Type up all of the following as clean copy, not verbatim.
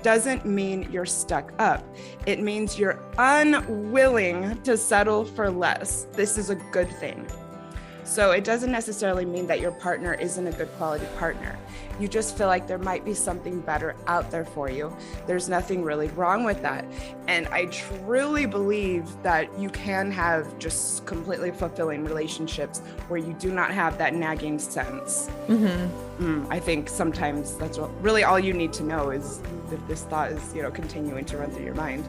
doesn't mean you're stuck up. It means you're unwilling to settle for less. This is a good thing. So it doesn't necessarily mean that your partner isn't a good quality partner. You just feel like there might be something better out there for you. There's nothing really wrong with that. And I truly believe that you can have just completely fulfilling relationships where you do not have that nagging sense. I think sometimes that's really all you need to know is if this thought is, continuing to run through your mind.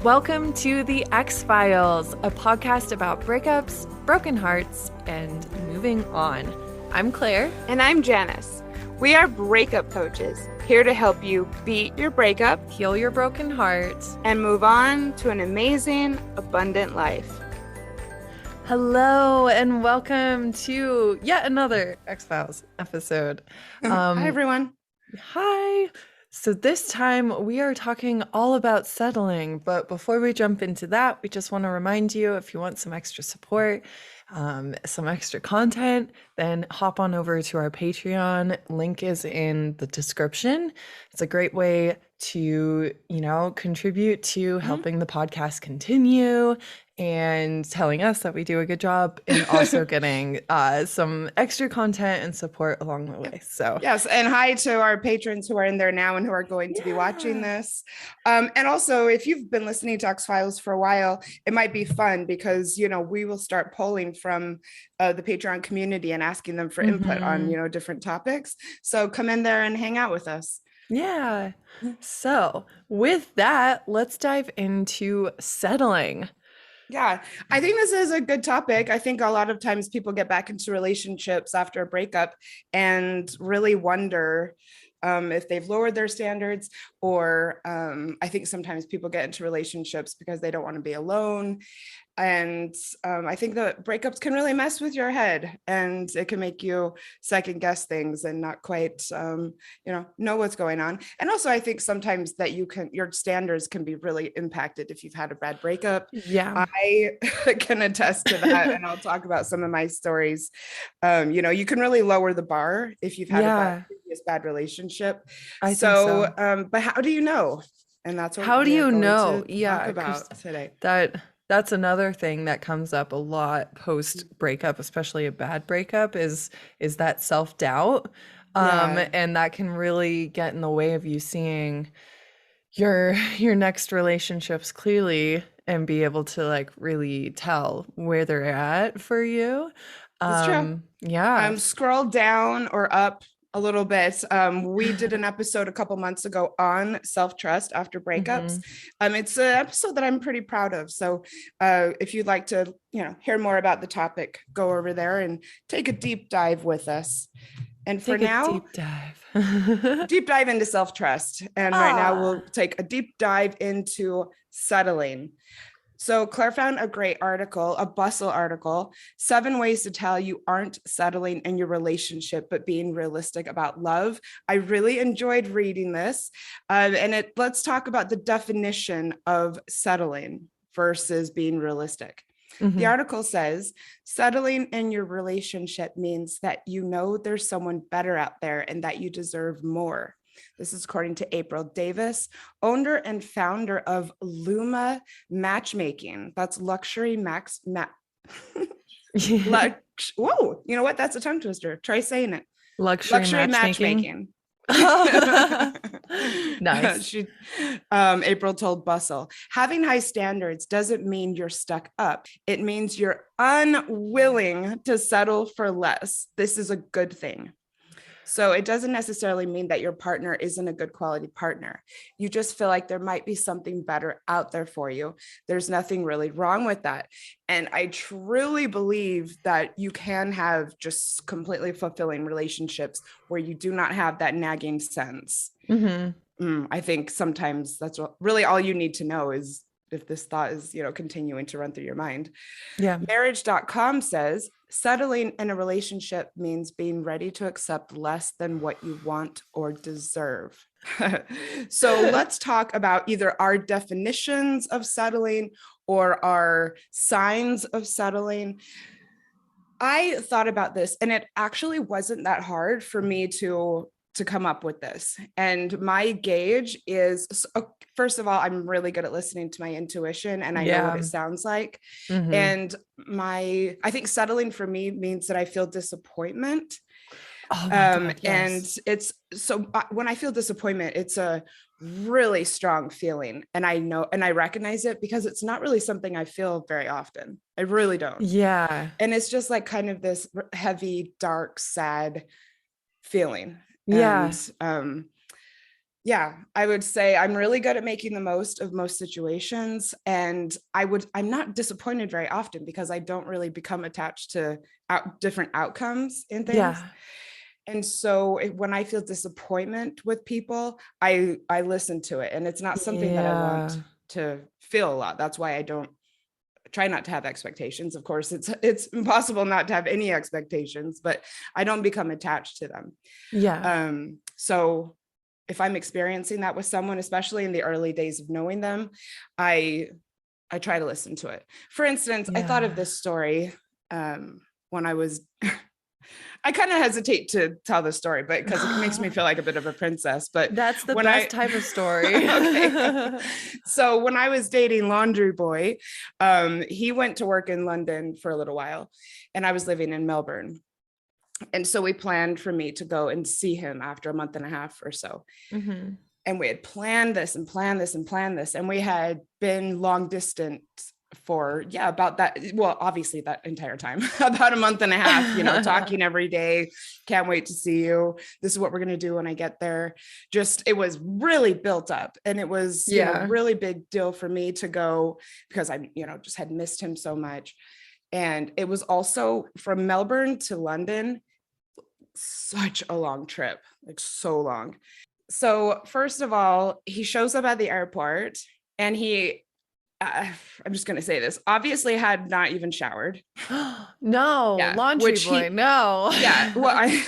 Welcome to The X-Files, a podcast about breakups, broken hearts, and moving on. I'm Claire. And I'm Janice. We are breakup coaches, here to help you beat your breakup, Heal your broken heart, and move on to an amazing, abundant life. Hello, and welcome to yet another X-Files episode. Hi, everyone. Hi. So this time we are talking all about settling, but before we jump into that, we just want to remind you, if you want some extra support, some extra content, then hop on over to our Patreon. Link is in the description. It's a great way to, contribute to helping the podcast continue and telling us that we do a good job, and also getting some extra content and support along the way. So yes, and hi to our patrons who are in there now and who are going to be watching this. And also, if you've been listening to X-Files for a while, it might be fun because, we will start polling from the Patreon community and asking them for input on, different topics. So come in there and hang out with us. Yeah. So with that, let's dive into settling. Yeah, I think this is a good topic. I think a lot of times people get back into relationships after a breakup and really wonder if they've lowered their standards, or I think sometimes people get into relationships because they don't want to be alone. And I think that breakups can really mess with your head, and it can make you second guess things and not quite, know what's going on. And also, I think sometimes that your standards can be really impacted if you've had a bad breakup. Yeah, I can attest to that, and I'll talk about some of my stories. You can really lower the bar if you've had a previous bad relationship. I think so. But how do you know? And that's what how do you know? Talk about today. That's another thing that comes up a lot post breakup, especially a bad breakup, is that self-doubt. And that can really get in the way of you seeing your next relationships clearly and be able to really tell where they're at for you. That's true. Yeah. Scroll down or up a little bit. We did an episode a couple months ago on self-trust after breakups. It's an episode that I'm pretty proud of. So if you'd like to, hear more about the topic, go over there and take a deep dive with us. And for now, deep dive into self-trust. And right now we'll take a deep dive into settling. So Claire found a great article, a Bustle article, 7 ways to tell you aren't settling in your relationship, but being realistic about love. I really enjoyed reading this. Let's talk about the definition of settling versus being realistic. The article says, settling in your relationship means that there's someone better out there and that you deserve more. This is according to April Davis, owner and founder of Luma Matchmaking. That's luxury Whoa, you know what? That's a tongue twister. Try saying it. Luxury matchmaking. Nice. April told Bustle, having high standards doesn't mean you're stuck up. It means you're unwilling to settle for less. This is a good thing. So it doesn't necessarily mean that your partner isn't a good quality partner. You just feel like there might be something better out there for you. There's nothing really wrong with that. And I truly believe that you can have just completely fulfilling relationships where you do not have that nagging sense. I think sometimes that's really all you need to know is if this thought is, continuing to run through your mind. Yeah. Marriage.com says, settling in a relationship means being ready to accept less than what you want or deserve. So let's talk about either our definitions of settling or our signs of settling. I thought about this, and it actually wasn't that hard for me to to come up with this. And my gauge is, first of all, I'm really good at listening to my intuition, and I know what it sounds like. And I think settling for me means that I feel disappointment. Oh my God, and yes. it's so when I feel disappointment, it's a really strong feeling, and I know, and I recognize it because it's not really something I feel very often. I really don't. Yeah. And it's just like kind of this heavy, dark, sad feeling. Yeah. And I would say I'm really good at making the most of most situations, and I'm not disappointed very often because I don't really become attached to different outcomes in things. Yeah. And so when I feel disappointment with people, I listen to it, and it's not something that I want to feel a lot. That's why I don't try not to have expectations. Of course, it's impossible not to have any expectations, but I don't become attached to them. Yeah. So if I'm experiencing that with someone, especially in the early days of knowing them, I try to listen to it. For instance, I thought of this story when I was I kind of hesitate to tell the story, but because it makes me feel like a bit of a princess. But that's the best type of story. Okay. So when I was dating Laundry Boy, he went to work in London for a little while, and I was living in Melbourne. And so we planned for me to go and see him after a month and a half or so. And we had planned this and planned this and planned this. And we had been long distance for about that, well, obviously that entire time, about a month and a half, talking every day. Can't wait to see you. This is what we're going to do when I get there. Just, it was really built up, and it was really big deal for me to go because I just had missed him so much. And it was also from Melbourne to London, such a long trip, like so long. So first of all, he shows up at the airport, and he I'm just going to say this, obviously had not even showered. No, Laundry Boy, no. Well, I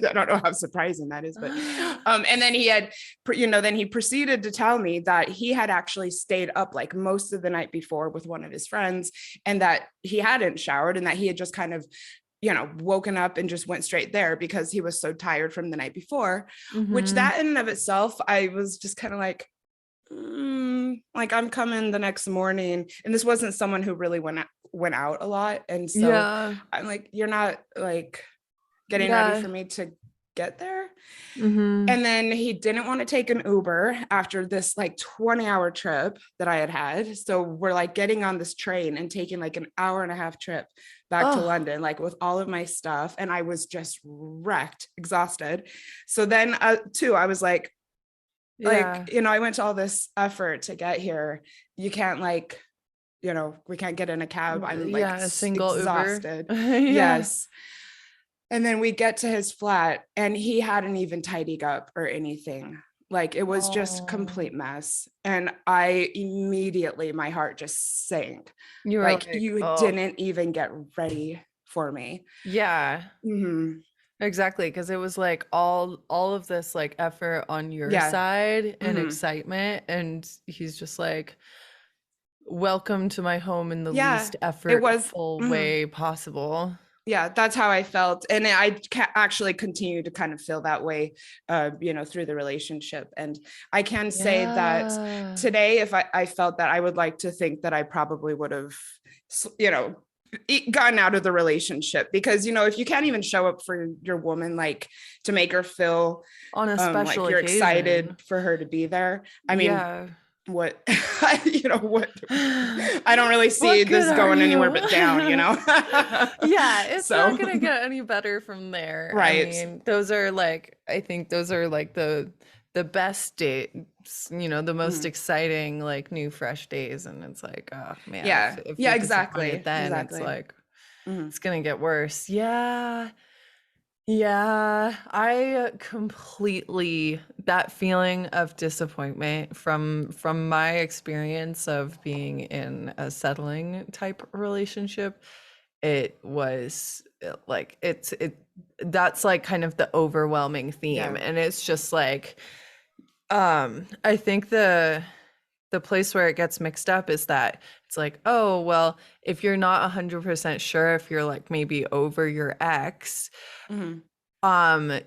don't know how surprising that is, but and then he had, then he proceeded to tell me that he had actually stayed up like most of the night before with one of his friends, and that he hadn't showered, and that he had just kind of woken up and just went straight there because he was so tired from the night before, which that in and of itself, I was just kind of like, like I'm coming the next morning. And this wasn't someone who really went out a lot. And so I'm like, you're not like getting ready for me to get there. And then he didn't want to take an Uber after this like 20-hour trip that I had. So we're like getting on this train and taking like an hour-and-a-half trip back to London, like with all of my stuff. And I was just wrecked, exhausted. So then too, I was like, I went to all this effort to get here. You can't we can't get in a cab. I'm like a single exhausted. Uber. Yes. And then we get to his flat, and he hadn't even tidied up or anything. Like it was just complete mess. And I immediately, my heart just sank. You were like you didn't even get ready for me. Yeah. Exactly, because it was like all of this like effort on your side and excitement, and he's just like, welcome to my home in the least effortful way possible. Yeah, that's how I felt. And I actually continue to kind of feel that way, through the relationship. And I can say that today, if I felt that, I would like to think that I probably would have, gotten out of the relationship, because if you can't even show up for your woman, like to make her feel on a special like you're occasion, excited for her to be there. I mean, what what I don't really see this going anywhere but down. It's not gonna get any better from there, right? I mean, I think those are like the best dates, the most exciting, like new fresh days. And it's like, oh man, if exactly, then it's like it's gonna get worse. I completely, that feeling of disappointment from my experience of being in a settling type relationship, it was like that's like kind of the overwhelming theme. And it's just like I think the place where it gets mixed up is that it's like, oh well, if you're not 100% sure if you're like maybe over your ex,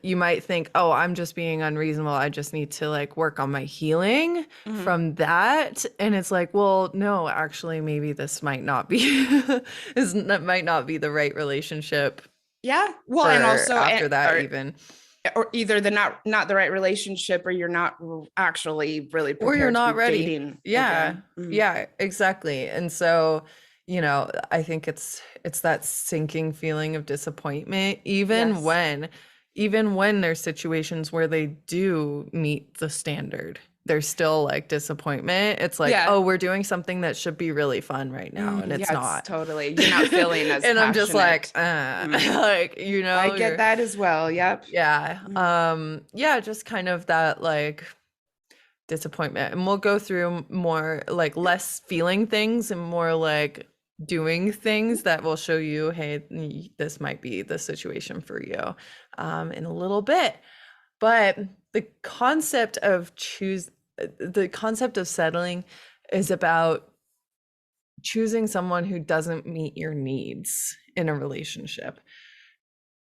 you might think, oh, I'm just being unreasonable. I just need to like work on my healing from that. And it's like, well, no, actually, maybe this might not be, that might not be the right relationship. Yeah. Well, and also after that, even. Or either the not the right relationship, or you're not actually really prepared, or you're not to be ready. dating Yeah. again. Yeah, exactly. And so, you know, I think it's that sinking feeling of disappointment, even when there's situations where they do meet the standard. There's still like disappointment. It's like, oh, we're doing something that should be really fun right now, and it's not. Totally. You're not feeling as and I'm just like, passionate. like, you know, I get that as well. Yep. Yeah. Yeah, just kind of that like disappointment. And we'll go through more like less feeling things and more like doing things that will show you, hey, this might be the situation for you in a little bit. But the concept of settling is about choosing someone who doesn't meet your needs in a relationship.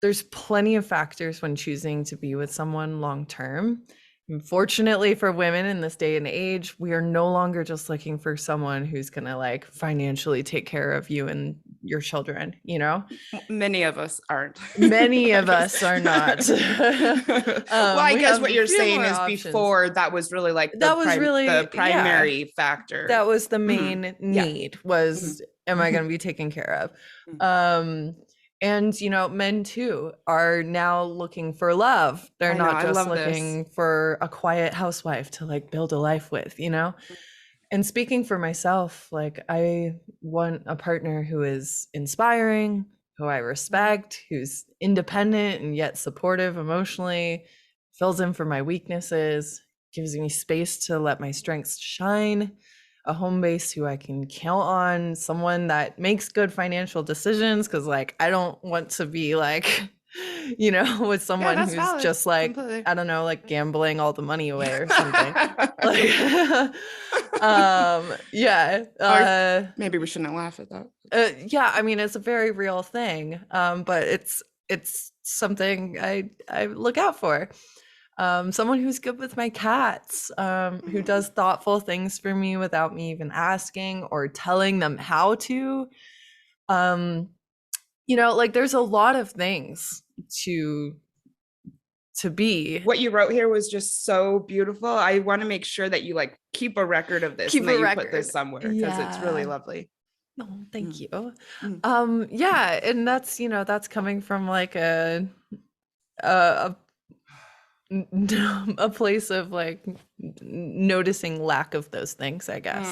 There's plenty of factors when choosing to be with someone long term. Unfortunately for women in this day and age, we are no longer just looking for someone who's going to like financially take care of you and your children, you know? Many of us aren't. Many of us are not. Well, I guess what you're saying is options. Before that was really like the primary factor. That was the main need was, am I going to be taken care of? And, you know, men too are now looking for love. They're not just looking for a quiet housewife to like build a life with, you know? And speaking for myself, like I want a partner who is inspiring, who I respect, who's independent and yet supportive emotionally, fills in for my weaknesses, gives me space to let my strengths shine, a home base who I can count on, someone that makes good financial decisions. Cause like, I don't want to be like, you know, with someone who's just like, completely. I don't know, like gambling all the money away or something. Like, maybe we shouldn't laugh at that. Yeah. I mean, it's a very real thing. But it's something I look out for. Someone who's good with my cats, who does thoughtful things for me without me even asking or telling them how to. You know, like there's a lot of things to be. What you wrote here was just so beautiful. I want to make sure that you like keep a record of this, and that you put this somewhere, because it's really lovely. Oh, thank you. Yeah, and that's, you know, that's coming from like a place of like noticing lack of those things, I guess.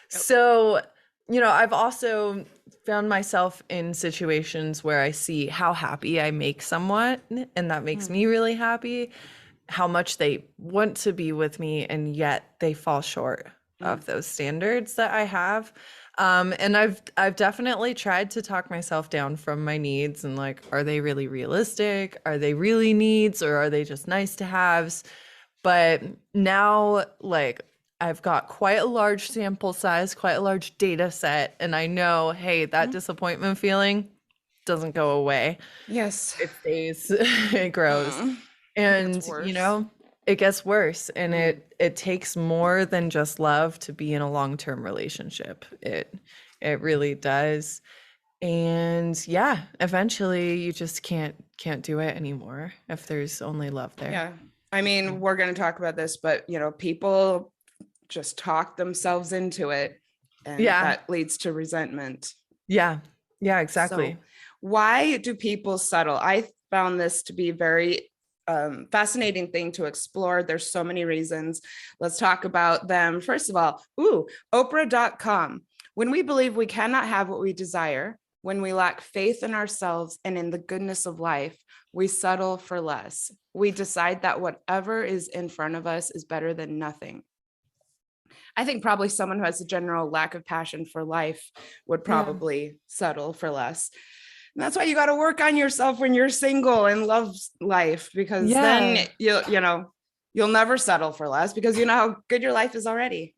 So, you know, I've also found myself in situations where I see how happy I make someone, and that makes me really happy, how much they want to be with me, and yet they fall short of those standards that I have. And I've definitely tried to talk myself down from my needs, and like, are they really realistic? Are they really needs, or are they just nice to haves? But now, like, I've got quite a large sample size, quite a large data set, and I know, hey, that disappointment feeling doesn't go away. Yes. It stays, it grows. And, you know, it gets worse, and it takes more than just love to be in a long-term relationship. It really does. And yeah, eventually you just can't do it anymore if there's only love there. Yeah. I mean, we're going to talk about this, but you know, people just talk themselves into it, and that leads to resentment. Yeah, exactly. So why do people settle? I found this to be very fascinating thing to explore. There's so many reasons. Let's talk about them. First of all, Oprah.com. When we believe we cannot have what we desire, when we lack faith in ourselves and in the goodness of life, we settle for less. We decide that whatever is in front of us is better than nothing. I think probably someone who has a general lack of passion for life would probably settle for less. And that's why you got to work on yourself when you're single and love life, because then you'll never settle for less, because you know how good your life is already.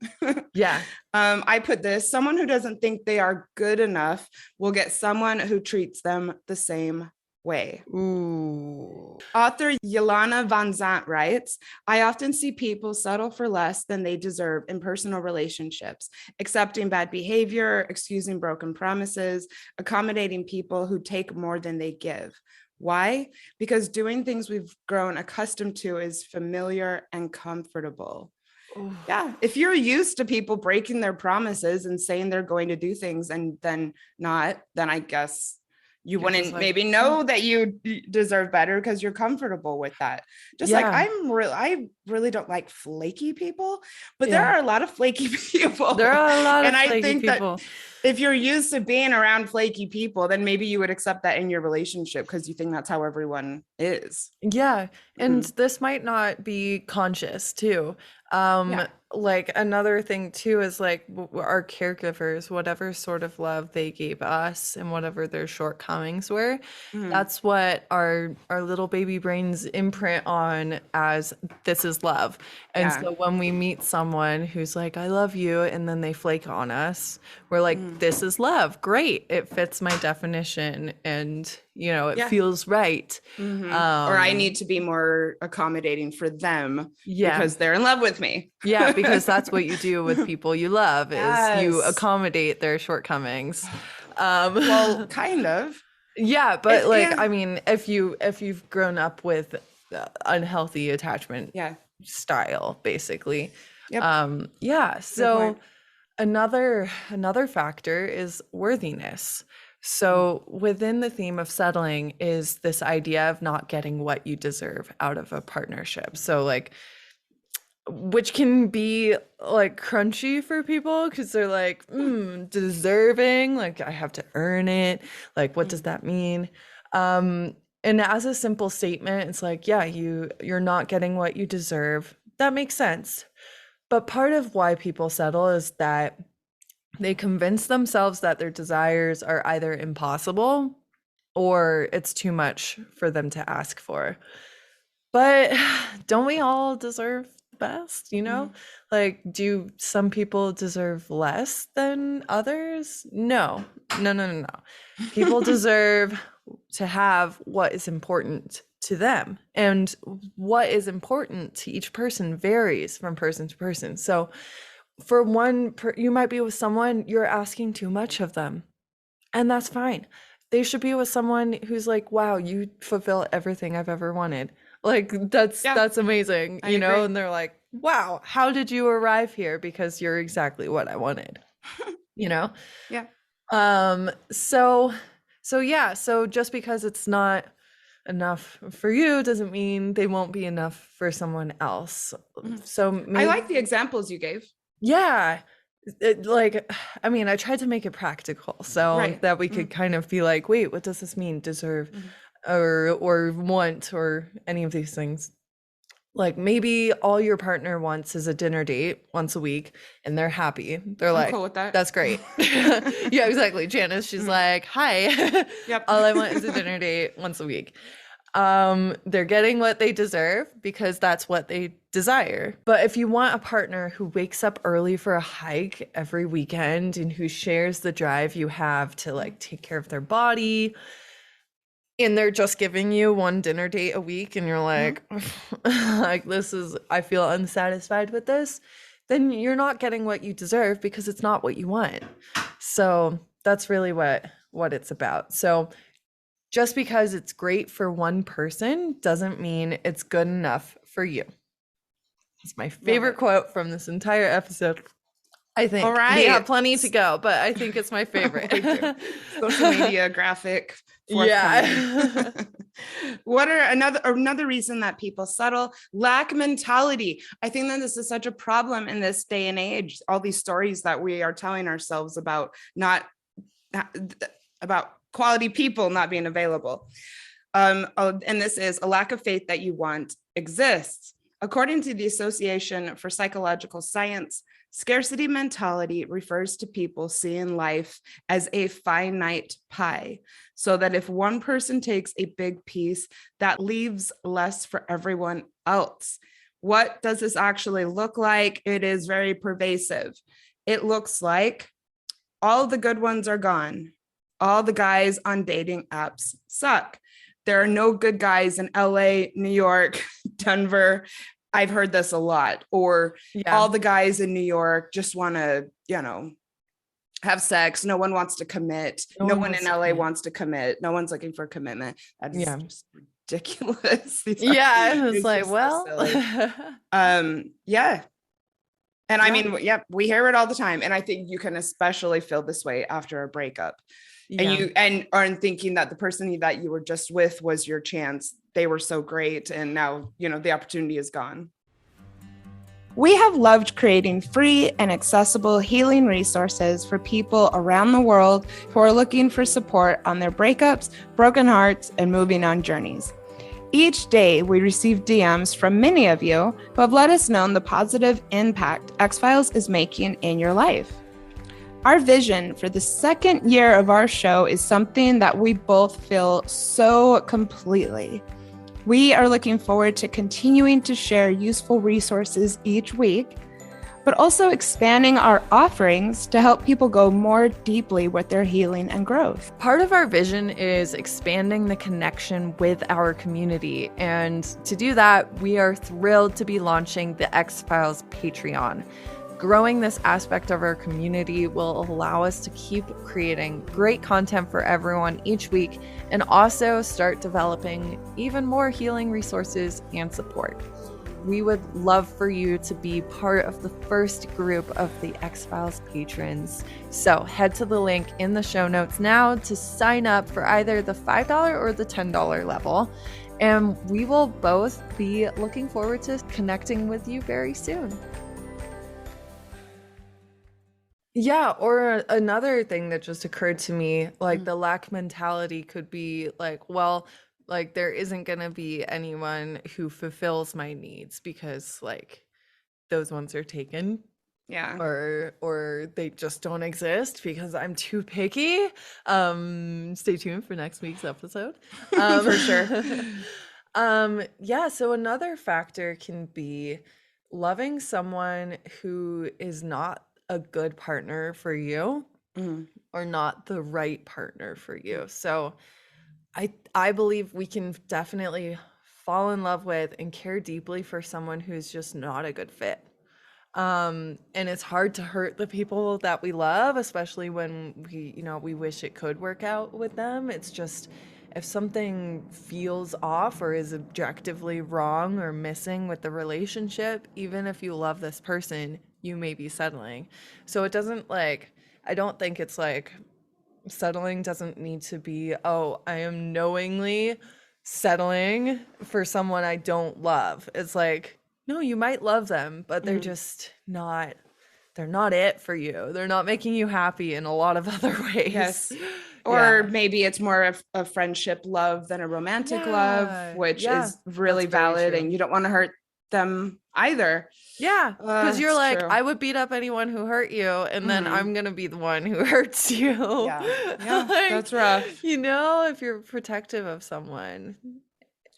I put this: someone who doesn't think they are good enough will get someone who treats them the same way. Ooh. Author Yelena Van Zant writes, I often see people settle for less than they deserve in personal relationships, accepting bad behavior, excusing broken promises, accommodating people who take more than they give. Why? Because doing things we've grown accustomed to is familiar and comfortable. Ooh. Yeah, if you're used to people breaking their promises and saying they're going to do things and then not, then I guess you You're just wouldn't like, maybe know that you deserve better because you're comfortable with that. Just like yeah, I really don't like flaky people, but there yeah. are a lot of flaky people. There are a lot And of I flaky think that people. if you're used to being around flaky people, then maybe you would accept that in your relationship because you think that's how everyone is. Yeah, and Mhm. this might not be conscious too. Yeah. Like another thing too is like our caregivers, whatever sort of love they gave us and whatever their shortcomings were, Mhm. that's what our little baby brains imprint on as this is love. And Yeah. so when we meet someone who's like, I love you, and then they flake on us, we're like, Mhm. this is love. Great. It fits my definition and, it Yeah. feels right. Or I need to be more accommodating for them Yeah. because they're in love with me. Yeah, because that's what you do with people you love is you Yes. accommodate their shortcomings. Well, kind of. Yeah, but like Yeah. I mean, if you've grown up with unhealthy attachment Yeah. style, basically. Yep. Yeah, Good so point. another factor is worthiness. So within the theme of settling is this idea of not getting what you deserve out of a partnership. So like which can be like crunchy for people because they're like deserving, like I have to earn it, like what does that mean? And as a simple statement, it's like, yeah, you're not getting what you deserve. That makes sense. But part of why people settle is that they convince themselves that their desires are either impossible or it's too much for them to ask for. But don't we all deserve the best, Mhm. Like, do some people deserve less than others? No. No, no, no, no. People deserve to have what is important to them. And what is important to each person varies from person to person. So for you might be with someone, you're asking too much of them, and that's fine. They should be with someone who's like, wow, you fulfill everything I've ever wanted. Like Yeah, that's amazing, I agree. and they're like, wow, how did you arrive here? Because you're exactly what I wanted, you know? Yeah. So yeah, so just because it's not enough for you doesn't mean they won't be enough for someone else. Mhm. So I maybe, like the examples you gave. yeah, like, I mean, I tried to make it practical so Right. that we could Mhm. kind of be like, wait, what does this mean? Deserve Mhm. or want or any of these things. Like maybe all your partner wants is a dinner date once a week and they're happy. They're I'm like, cool with that. that's great. Yeah, exactly. Janice, she's Mhm. like, hi, Yep. all I want is a dinner date once a week. They're getting what they deserve because that's what they desire. But if you want a partner who wakes up early for a hike every weekend and who shares the drive you have to like take care of their body, and they're just giving you one dinner date a week and you're like like I feel unsatisfied with this, then you're not getting what you deserve because it's not what you want. So that's really what it's about. So just because it's great for one person doesn't mean it's good enough for you. It's my Love favorite it. quote from this entire episode. I think All we have right. plenty to go, but I think it's my favorite. We do. Social media graphic forthcoming. Yeah. What are another reason that people settle? Lack mentality. I think that this is such a problem in this day and age. All these stories that we are telling ourselves about about quality people not being available. And this is a lack of faith that you want exists. According to the Association for Psychological Science, scarcity mentality refers to people seeing life as a finite pie, so that if one person takes a big piece, that leaves less for everyone else. What does this actually look like? It is very pervasive. It looks like all the good ones are gone. All the guys on dating apps suck. there are no good guys in LA, New York, Denver. I've heard this a lot. Or all the guys in New York just want to, have sex. No one wants to commit. No one in LA wants to commit. No one's looking for commitment. That is just ridiculous. It's like, well, yeah. And I mean, we hear it all the time. And I think you can especially feel this way after a breakup. And you aren't thinking that the person that you were just with was your chance. They were so great. And now, the opportunity is gone. We have loved creating free and accessible healing resources for people around the world who are looking for support on their breakups, broken hearts, and moving on journeys. Each day, we receive DMs from many of you who have let us know the positive impact X-Files is making in your life. Our vision for the second year of our show is something that we both feel so completely. We are looking forward to continuing to share useful resources each week, but also expanding our offerings to help people go more deeply with their healing and growth. Part of our vision is expanding the connection with our community. And to do that, we are thrilled to be launching the X-Files Patreon. Growing this aspect of our community will allow us to keep creating great content for everyone each week and also start developing even more healing resources and support. We would love for you to be part of the first group of the X-Files patrons. So head to the link in the show notes now to sign up for either the $5 or the $10 level. And we will both be looking forward to connecting with you very soon. Yeah, or another thing that just occurred to me, like the lack mentality could be like, well, like there isn't going to be anyone who fulfills my needs because like those ones are taken. Yeah. Or they just don't exist because I'm too picky. Stay tuned for next week's episode. For sure. Yeah, so another factor can be loving someone who is not a good partner for you or not the right partner for you. So I believe we can definitely fall in love with and care deeply for someone who's just not a good fit. And it's hard to hurt the people that we love, especially when we wish it could work out with them. It's just, if something feels off or is objectively wrong or missing with the relationship, even if you love this person, you may be settling. So it doesn't I don't think it's like settling doesn't need to be, oh, I am knowingly settling for someone I don't love. It's like, no, you might love them, but they're just not, they're not it for you. They're not making you happy in a lot of other ways. Yes. Or maybe it's more of a friendship love than a romantic love, which is really valid, and you don't want to hurt them either. Yeah, because you're like, true. I would beat up anyone who hurt you, and then I'm gonna be the one who hurts you. Yeah, that's rough. If you're protective of someone.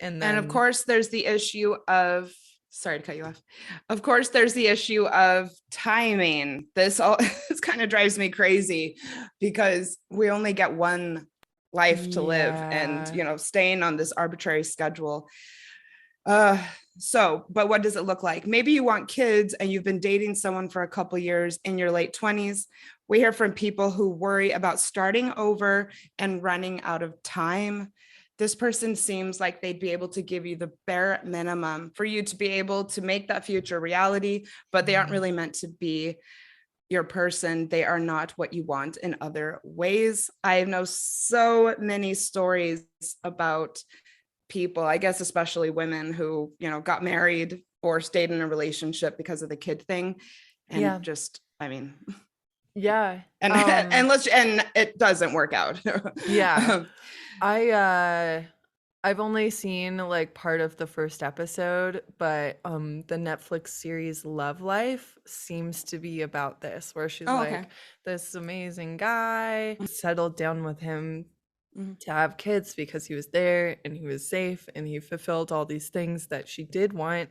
And of course there's the issue of, sorry to cut you off. Of course there's the issue of timing. This kind of drives me crazy because we only get one life to live, and staying on this arbitrary schedule. But what does it look like? Maybe you want kids and you've been dating someone for a couple years in your late 20s. We hear from people who worry about starting over and running out of time. This person seems like they'd be able to give you the bare minimum for you to be able to make that future reality, but they aren't really meant to be your person. They are not what you want in other ways. I know so many stories about people, I guess especially women who, got married or stayed in a relationship because of the kid thing. And and it doesn't work out. I've only seen part of the first episode, but the Netflix series Love Life seems to be about this, where she's this amazing guy, settled down with him to have kids because he was there and he was safe and he fulfilled all these things that she did want.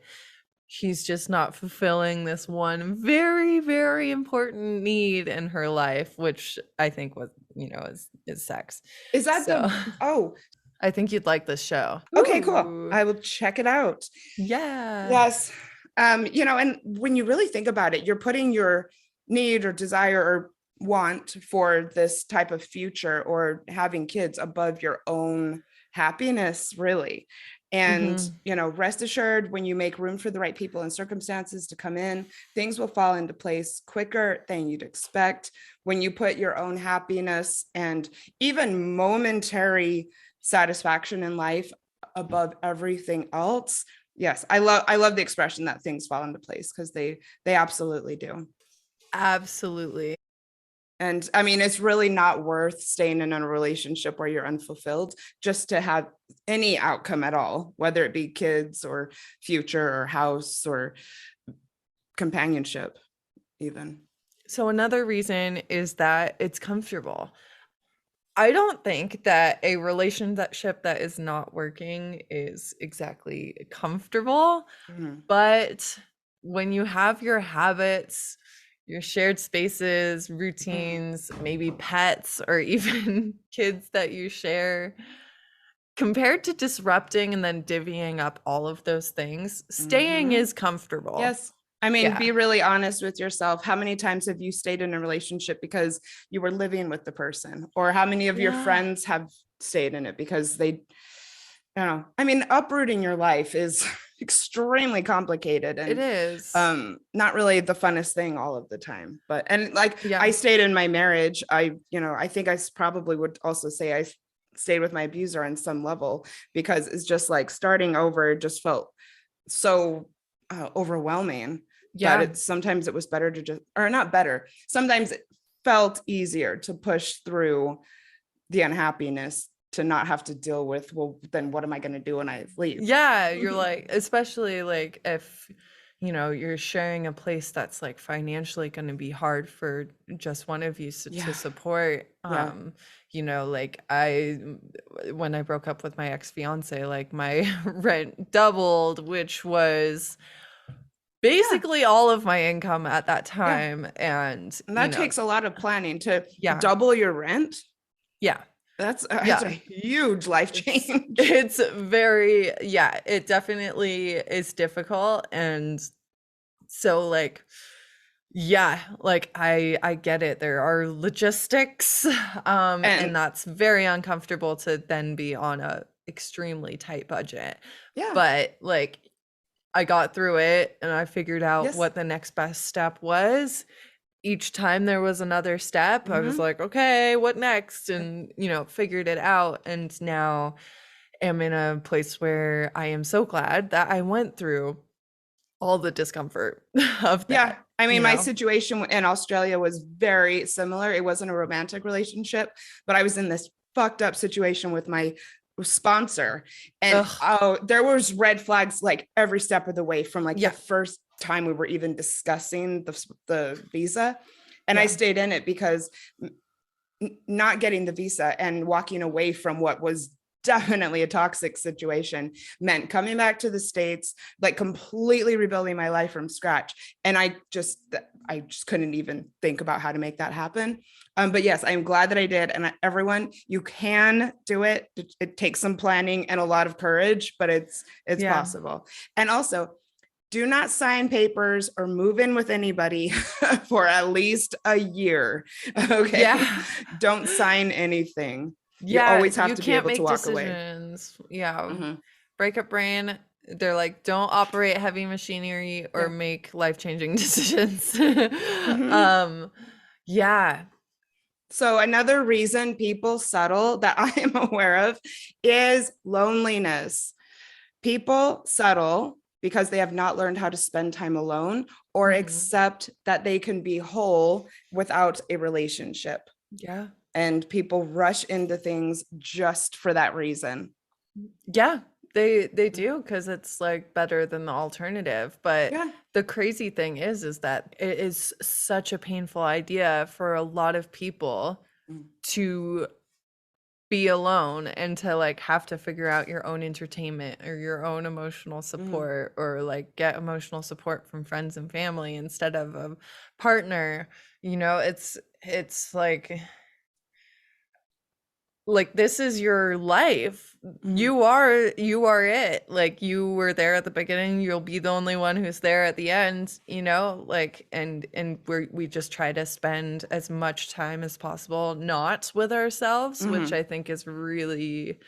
She's just not fulfilling this one very, very important need in her life, which I think was, is sex. Is that I think you'd like this show. Okay, cool. Ooh. I will check it out. Yeah. Yes. You know, and when you really think about it, you're putting your need or desire or want for this type of future or having kids above your own happiness, really. And, Mhm. you know, rest assured, when you make room for the right people and circumstances to come in, things will fall into place quicker than you'd expect. When you put your own happiness and even momentary satisfaction in life above everything else. Yes, I love the expression that things fall into place, because they absolutely do. Absolutely. And I mean, it's really not worth staying in a relationship where you're unfulfilled just to have any outcome at all, whether it be kids or future or house or companionship even. So another reason is that it's comfortable. I don't think that a relationship that is not working is exactly comfortable, Mhm. but when you have your habits, your shared spaces, routines, maybe pets, or even kids that you share, compared to disrupting and then divvying up all of those things, staying Mhm. is comfortable. Yes. I mean, Yeah. be really honest with yourself. How many times have you stayed in a relationship because you were living with the person? Or how many of your Yeah. friends have stayed in it because they, you know, I mean, uprooting your life is extremely complicated It and is. not really the funnest thing all of the time. But, and like, Yeah. I stayed in my marriage. I think probably would also say I stayed with my abuser on some level, because it's just like starting over just felt so overwhelming that Yeah. sometimes it was better to just, or not better, sometimes it felt easier to push through the unhappiness, to not have to deal with, well, then what am I going to do when I leave? Yeah, you're like, especially like if you're sharing a place that's like financially going to be hard for just one of you to Yeah. support. Yeah. Like when I broke up with my ex-fiance, like my rent doubled, which was basically all of my income at that time. And And that takes a lot of planning to yeah, double your rent. yeah, That's a yeah. huge life change. It's very, yeah, it definitely is difficult. And so like, yeah, like I get it. There are logistics, and And that's very uncomfortable to then be on a extremely tight budget. yeah, But like I got through it and I figured out yes. what the next best step was. Each time there was another step, I was Mhm. like, okay, what next? And figured it out. And now am in a place where I am so glad that I went through all the discomfort of Yeah. that, I mean, you my know? situation in Australia was very similar. It wasn't a romantic relationship, but I was in this fucked up situation with my sponsor. And Ugh. there was red flags like every step of the way, from like the Yeah. first time we were even discussing the visa. And I Yeah. stayed in it because not getting the visa and walking away from what was definitely a toxic situation meant coming back to the States, like completely rebuilding my life from scratch. And I just couldn't even think about how to make that happen. But yes, I'm glad that I did. And everyone, you can do it. It takes some planning and a lot of courage, but it's Yeah. possible. And also, do not sign papers or move in with anybody for at least a year. Okay. Yeah. Don't sign anything. You Yeah, always have you to be can't able to make walk away. decisions. Yeah. Mhm. Breakup brain, they're like, don't operate heavy machinery or Yeah. make life-changing decisions. Mhm. Yeah. So another reason people settle that I am aware of is loneliness. People settle because they have not learned how to spend time alone or Mhm. accept that they can be whole without a relationship. Yeah. And people rush into things just for that reason. Yeah, they do because it's like better than the alternative. But Yeah. the crazy thing is that it is such a painful idea for a lot of people Mm. to be alone and to like have to figure out your own entertainment or your own emotional support or like get emotional support from friends and family instead of a partner. It's like like, this is your life. Mhm. You are it. Like, you were there at the beginning, you'll be the only one who's there at the end, you know, like, and we just try to spend as much time as possible not with ourselves, which I think is really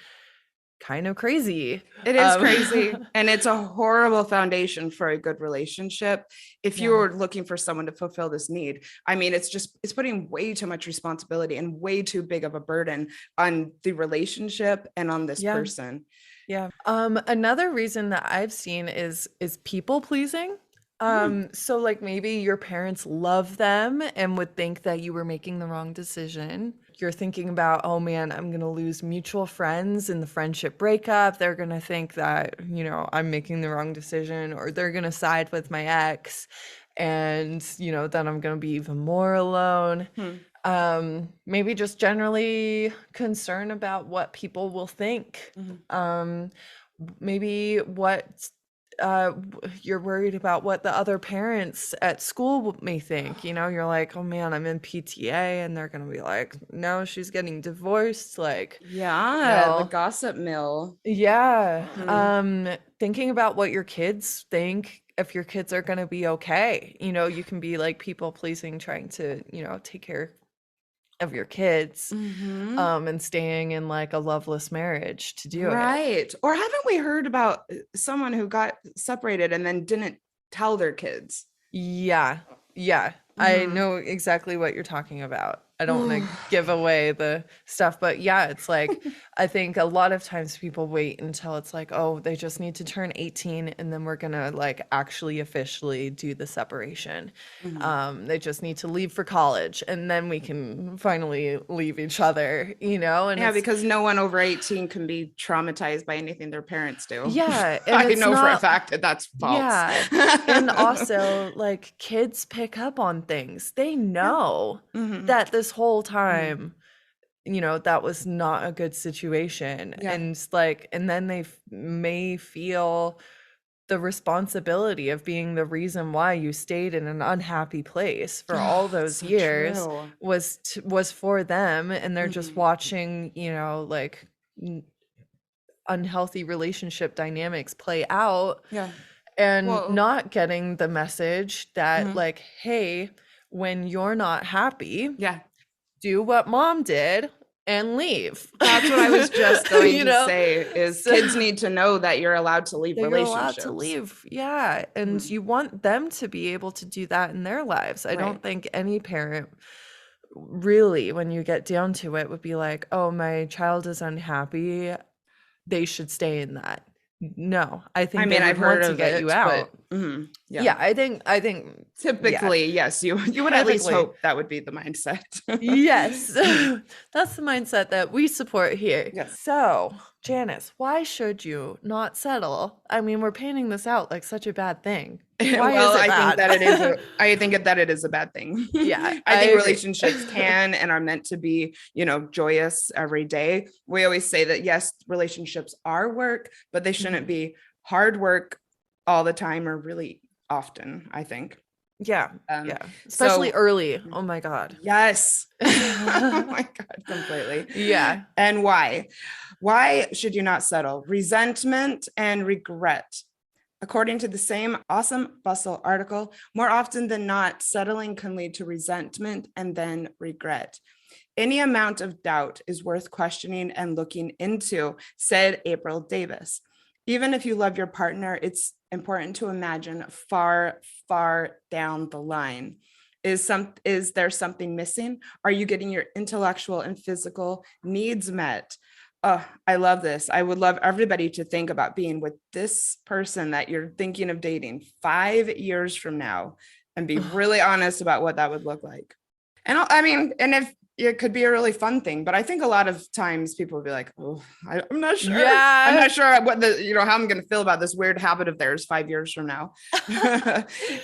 kind of crazy. It is crazy. And it's a horrible foundation for a good relationship. If Yeah. you're looking for someone to fulfill this need, I mean, it's putting way too much responsibility and way too big of a burden on the relationship and on this Yeah. person. Yeah. Another reason that I've seen is people pleasing. So like maybe your parents love them and would think that you were making the wrong decision. You're thinking about, oh man, I'm gonna lose mutual friends in the friendship breakup. They're gonna think that, you know, I'm making the wrong decision, or they're gonna side with my ex, and you know, then I'm gonna be even more alone. Maybe just generally concern about what people will think. Maybe you're worried about what the other parents at school may think. You know, you're like, oh man, I'm in PTA and they're gonna be like, no, she's getting divorced. Like, Yeah, the well, gossip mill. yeah. Mhm. Thinking about what your kids think, if your kids are gonna be okay. You know, you can be like people pleasing, trying to, you know, take care of your kids, and staying in like a loveless marriage to do it. Right. Or haven't we heard about someone who got separated and then didn't tell their kids? Yeah. Yeah. I Mhm. know exactly what you're talking about. I don't want Ooh. to give away the stuff, but yeah, it's like, I think a lot of times people wait until it's like, oh, they just need to turn 18 and then we're gonna like actually officially do the separation. They just need to leave for college and then we can finally leave each other, you know? And Yeah, it's, because no one over 18 can be traumatized by anything their parents do. yeah, and I it's know for a not, fact that that's false. yeah. And also, like, kids pick up on things. They know Mhm. that this whole time, you know, that was not a good situation. Yeah. And like, and then they may feel the responsibility of being the reason why you stayed in an unhappy place for all those So years true. was for them, and they're just Mhm. watching, you know, like unhealthy relationship dynamics play out Yeah. and Well, not getting the message that mhm. like, hey, when you're not happy, Yeah. do what mom did and leave. That's what I was just going You to know, say is so kids need to know that you're allowed to leave that you're allowed to relationships. leave. Yeah, and Mhm. you want them to be able to do that in their lives. I Right. don't think any parent really, when you get down to it, would be like, oh, my child is unhappy, they should stay in that. No, I I think they mean, I've would heard want to of get you it, but out. yeah. Yeah, I think yeah, Typically, yes, you would at least typically. hope that would be the mindset. Yes. That's the mindset that we support here. Yes. So, Janice, why should you not settle? I mean, we're painting this out like such a bad thing. Why is Well, it I think bad? that it is I think that it is a bad thing. Yeah, I I think agree. relationships can and are meant to be, joyous every day. We always say that yes, relationships are work, but they shouldn't be hard work all the time or really often, I think. Yeah, Um, yeah. Especially so early. Oh my God. yes. Oh my God, completely. Yeah. And why? Why should you not settle? Resentment and regret. According to the same Awesome Bustle article, more often than not, settling can lead to resentment and then regret. Any amount of doubt is worth questioning and looking into, said April Davis. Even if you love your partner, it's important to imagine far, far down the line. Is there something missing? Are you getting your intellectual and physical needs met? Oh, I love this. I would love everybody to think about being with this person that you're thinking of dating 5 years from now and be really honest about what that would look like. And I mean, and if it could be a really fun thing, but I think a lot of times people will be like, oh, I'm not sure. I'm Yeah. not sure what how I'm going to feel about this weird habit of theirs 5 years from now.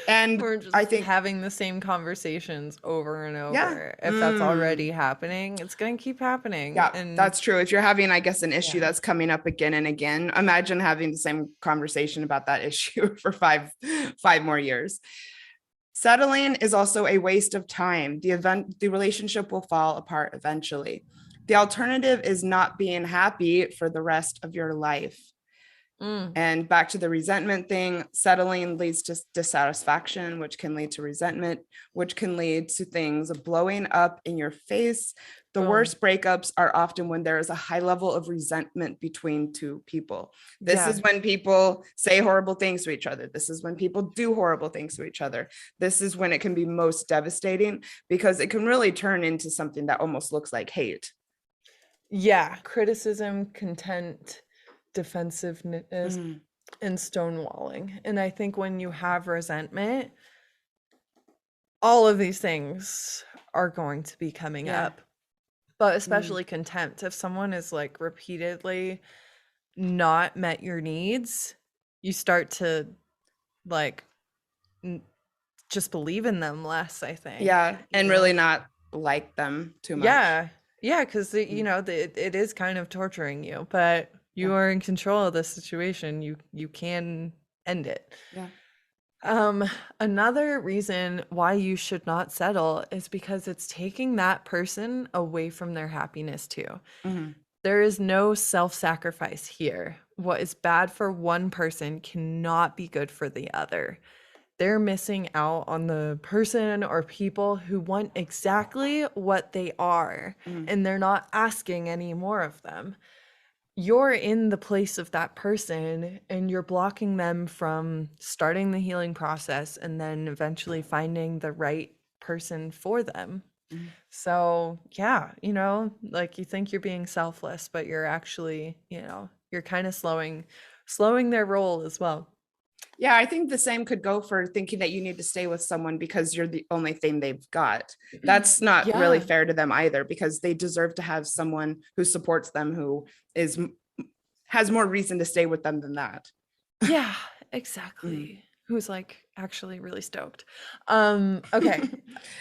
And We're just I think, having the same conversations over and yeah. over. If that's already happening, it's going to keep happening. Yeah, And that's true. If you're having, I guess, an issue yeah. that's coming up again and again, imagine having the same conversation about that issue for five more years. Settling is also a waste of time. The relationship will fall apart eventually. The alternative is not being happy for the rest of your life. And back to the resentment thing, settling leads to dissatisfaction, which can lead to resentment, which can lead to things blowing up in your face. The worst breakups are often when there is a high level of resentment between two people. This is when people say horrible things to each other. This is when people do horrible things to each other. This is when it can be most devastating, because it can really turn into something that almost looks like hate. Yeah. Criticism, contempt, defensiveness, and stonewalling. And I think when you have resentment, all of these things are going to be coming up. But especially contempt. If someone is like repeatedly not met your needs, you start to like just believe in them less, I think. Yeah. And really not like them too much. Yeah, because you know, it is kind of torturing you, but you are in control of the situation. You can end it. Another reason why you should not settle is because it's taking that person away from their happiness too. There is no self-sacrifice here. What is bad for one person cannot be good for the other. They're missing out on the person or people who want exactly what they are, and they're not asking any more of them. You're in the place of that person, and you're blocking them from starting the healing process and then eventually finding the right person for them. So yeah, you know, like you think you're being selfless, but you're actually, you know, you're kind of slowing their roll as well. Yeah, I think the same could go for thinking that you need to stay with someone because you're the only thing they've got. That's not really fair to them either, because they deserve to have someone who supports them, who has more reason to stay with them than that. Yeah, exactly. Who's like actually really stoked. Okay.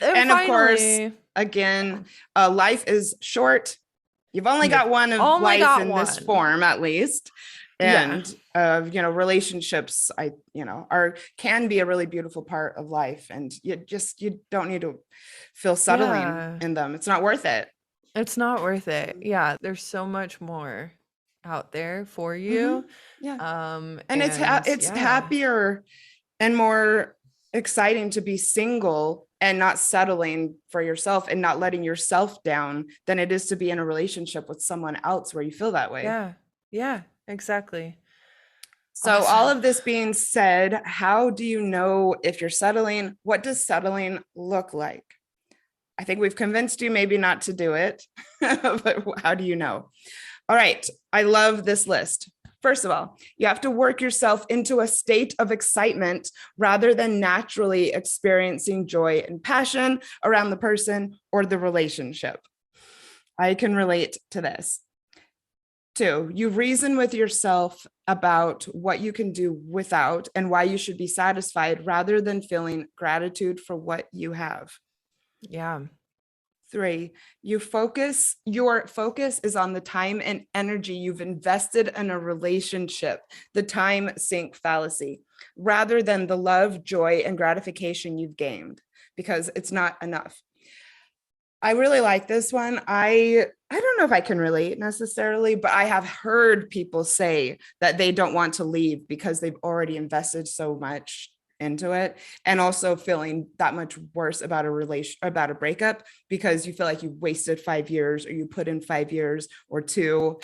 And of course, again, life is short. You've only got one of life in this form, at least. And you know, relationships can be a really beautiful part of life, and you don't need to feel settling in them. It's not worth it. It's not worth it. Yeah, there's so much more out there for you. And it's happier and more exciting to be single and not settling for yourself and not letting yourself down than it is to be in a relationship with someone else where you feel that way. Yeah, exactly. So all of this being said, how do you know if you're settling? What does settling look like? I think we've convinced you maybe not to do it, but how do you know? All right, I love this list. First of all, you have to work yourself into a state of excitement rather than naturally experiencing joy and passion around the person or the relationship. I can relate to this. 2, you reason with yourself about what you can do without and why you should be satisfied rather than feeling gratitude for what you have. 3, your focus is on the time and energy you've invested in a relationship, the time sink fallacy, rather than the love, joy, and gratification you've gained, because it's not enough. I really like this one. I don't know if I can relate necessarily, but I have heard people say that they don't want to leave because they've already invested so much into it, and also feeling that much worse about a breakup because you feel like you wasted 5 years, or you put in 5 years or 2.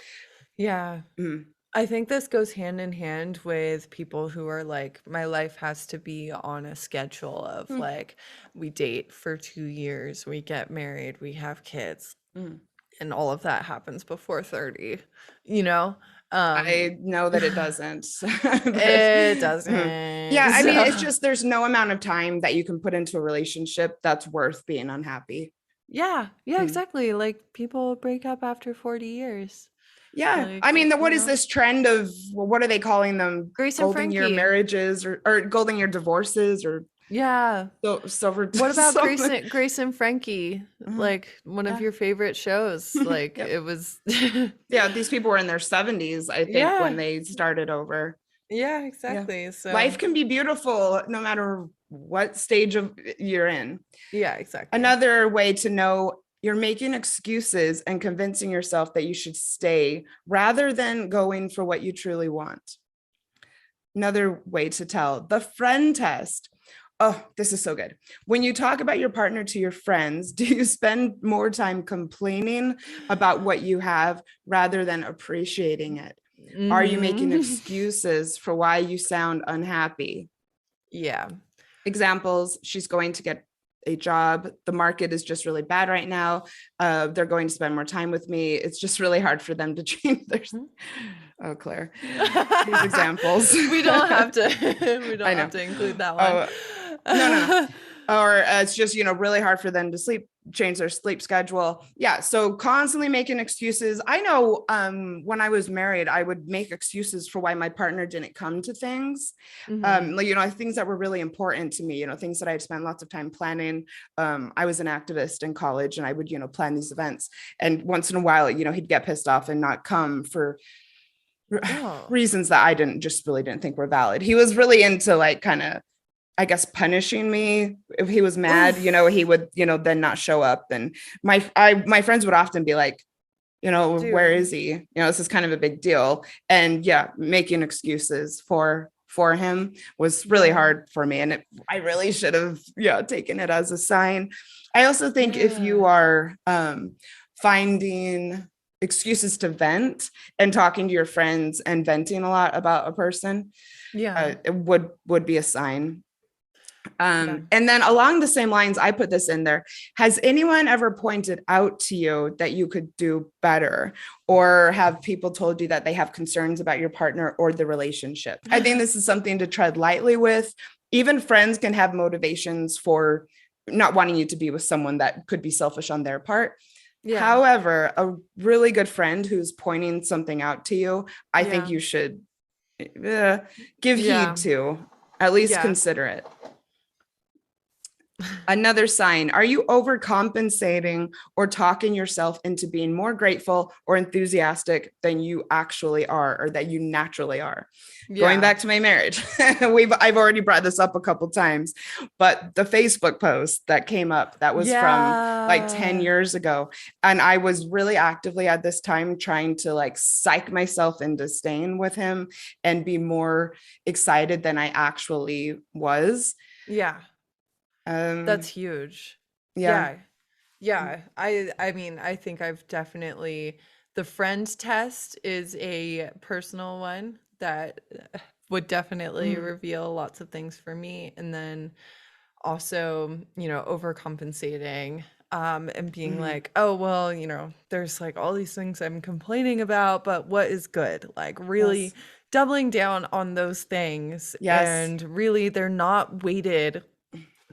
I think this goes hand in hand with people who are like, my life has to be on a schedule of like, we date for 2 years, we get married, we have kids, and all of that happens before 30, you know? I know that it doesn't. It doesn't. Yeah, I mean, it's just, there's no amount of time that you can put into a relationship that's worth being unhappy. Yeah, exactly. Like people break up after 40 years. Yeah. Like, I mean, what is this trend of, what are they calling them? Grace and golden year Frankie. marriages or golden year divorces, or what about Grace and Frankie? Like one of your favorite shows. Like it was these people were in their 70s, I think, when they started over. Yeah, exactly. So life can be beautiful no matter what stage of you're in. Yeah, exactly. Another way to know you're making excuses and convincing yourself that you should stay rather than going for what you truly want. Another way to tell, the friend test. Oh, this is so good. When you talk about your partner to your friends, do you spend more time complaining about what you have rather than appreciating it? Are you making excuses for why you sound unhappy? Yeah. Examples, she's going to get a job. The market is just really bad right now. They're going to spend more time with me. It's just really hard for them to change their. Oh, Claire, these examples. We don't have to. We don't have to include that one. No. Or it's just, really hard for them to change their sleep schedule. Yeah. So constantly making excuses. I know when I was married, I would make excuses for why my partner didn't come to things. Things that were really important to me, things that I had spent lots of time planning. I was an activist in college and I would, plan these events. And once in a while, he'd get pissed off and not come for reasons that I really didn't think were valid. He was really into like kind of, I guess, punishing me. If he was mad, he would, then not show up. And my friends would often be like, Dude. Where is he? This is kind of a big deal. And yeah, making excuses for him was really hard for me. And I really should have, taken it as a sign. I also think if you are finding excuses to vent and talking to your friends and venting a lot about a person, it would be a sign. And then along the same lines, I put this in there. Has anyone ever pointed out to you that you could do better, or have people told you that they have concerns about your partner or the relationship? I think this is something to tread lightly with. Even friends can have motivations for not wanting you to be with someone that could be selfish on their part. Yeah. However, a really good friend who's pointing something out to you, I think you should give heed to, at least consider it. Another sign, are you overcompensating or talking yourself into being more grateful or enthusiastic than you actually are, or that you naturally are? Going back to my marriage, I've already brought this up a couple times, but the Facebook post that came up, that was from like 10 years ago. And I was really actively at this time trying to like psych myself into staying with him and be more excited than I actually was. Yeah. That's huge. Yeah. I mean, I think I've definitely, the friend test is a personal one that would definitely reveal lots of things for me. And then also, overcompensating, and being like, oh, well, there's like all these things I'm complaining about, but what is good? Like really doubling down on those things. And really, they're not weighted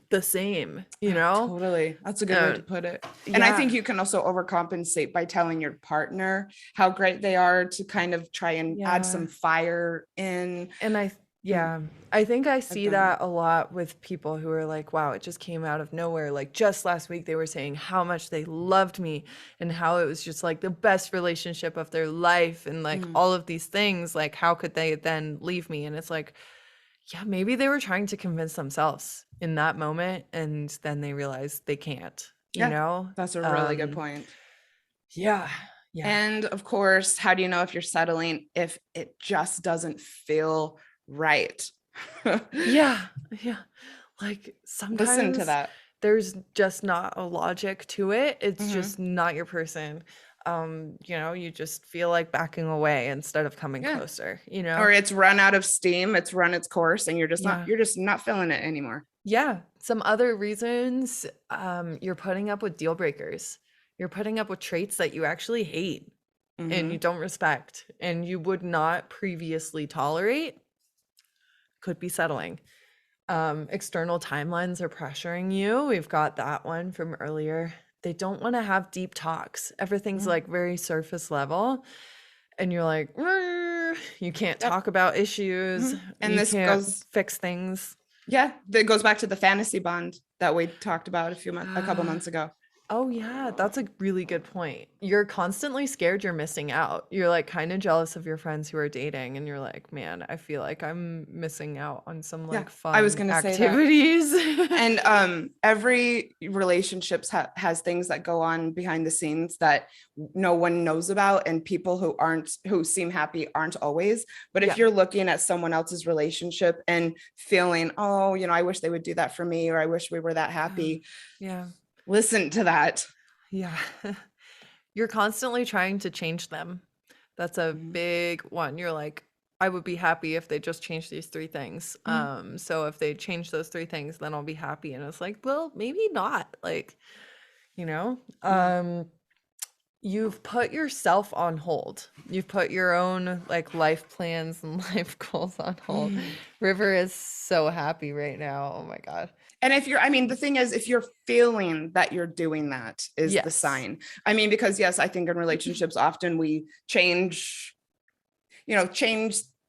the same, Totally. That's a good way to put it. And I think you can also overcompensate by telling your partner how great they are, to kind of try and add some fire in. And I think I see that a lot with people who are like, wow, it just came out of nowhere. Like just last week, they were saying how much they loved me and how it was just like the best relationship of their life. And like all of these things, like how could they then leave me? And it's like, yeah, maybe they were trying to convince themselves in that moment, and then they realized they can't, That's a really good point. Yeah. And of course, how do you know if you're settling if it just doesn't feel right? Yeah. Like sometimes listen to that. There's just not a logic to it. It's just not your person. You just feel like backing away instead of coming closer, or it's run out of steam, it's run its course, and you're just not feeling it anymore. Some other reasons, you're putting up with deal breakers, you're putting up with traits that you actually hate and you don't respect and you would not previously tolerate. Could be settling. External timelines are pressuring you. We've got that one from earlier. They don't want to have deep talks. Everything's like very surface level. And you're like, you can't talk about issues. And this can't fix things. Yeah, that goes back to the fantasy bond that we talked about a couple months ago. Oh yeah, that's a really good point. You're constantly scared you're missing out. You're like kind of jealous of your friends who are dating and you're like, man, I feel like I'm missing out on some Yeah, like I was fun going to say that. activities. And every relationships has things that go on behind the scenes that no one knows about, and people who seem happy aren't always. But if Yeah. you're looking at someone else's relationship and feeling, oh, I wish they would do that for me, or I wish we were that happy, Yeah. listen to that. Yeah. You're constantly trying to change them. That's a Mhm. big one. You're like, I would be happy if they just changed these three things. So if they change those three things, then I'll be happy. And it's like, well, maybe not. Like, you know, you've put yourself on hold. You've put your own like life plans and life goals on hold. River is so happy right now. Oh my God. And the thing is, if you're feeling that you're doing that is the Yes. sign. Because yes, I think in relationships, often we change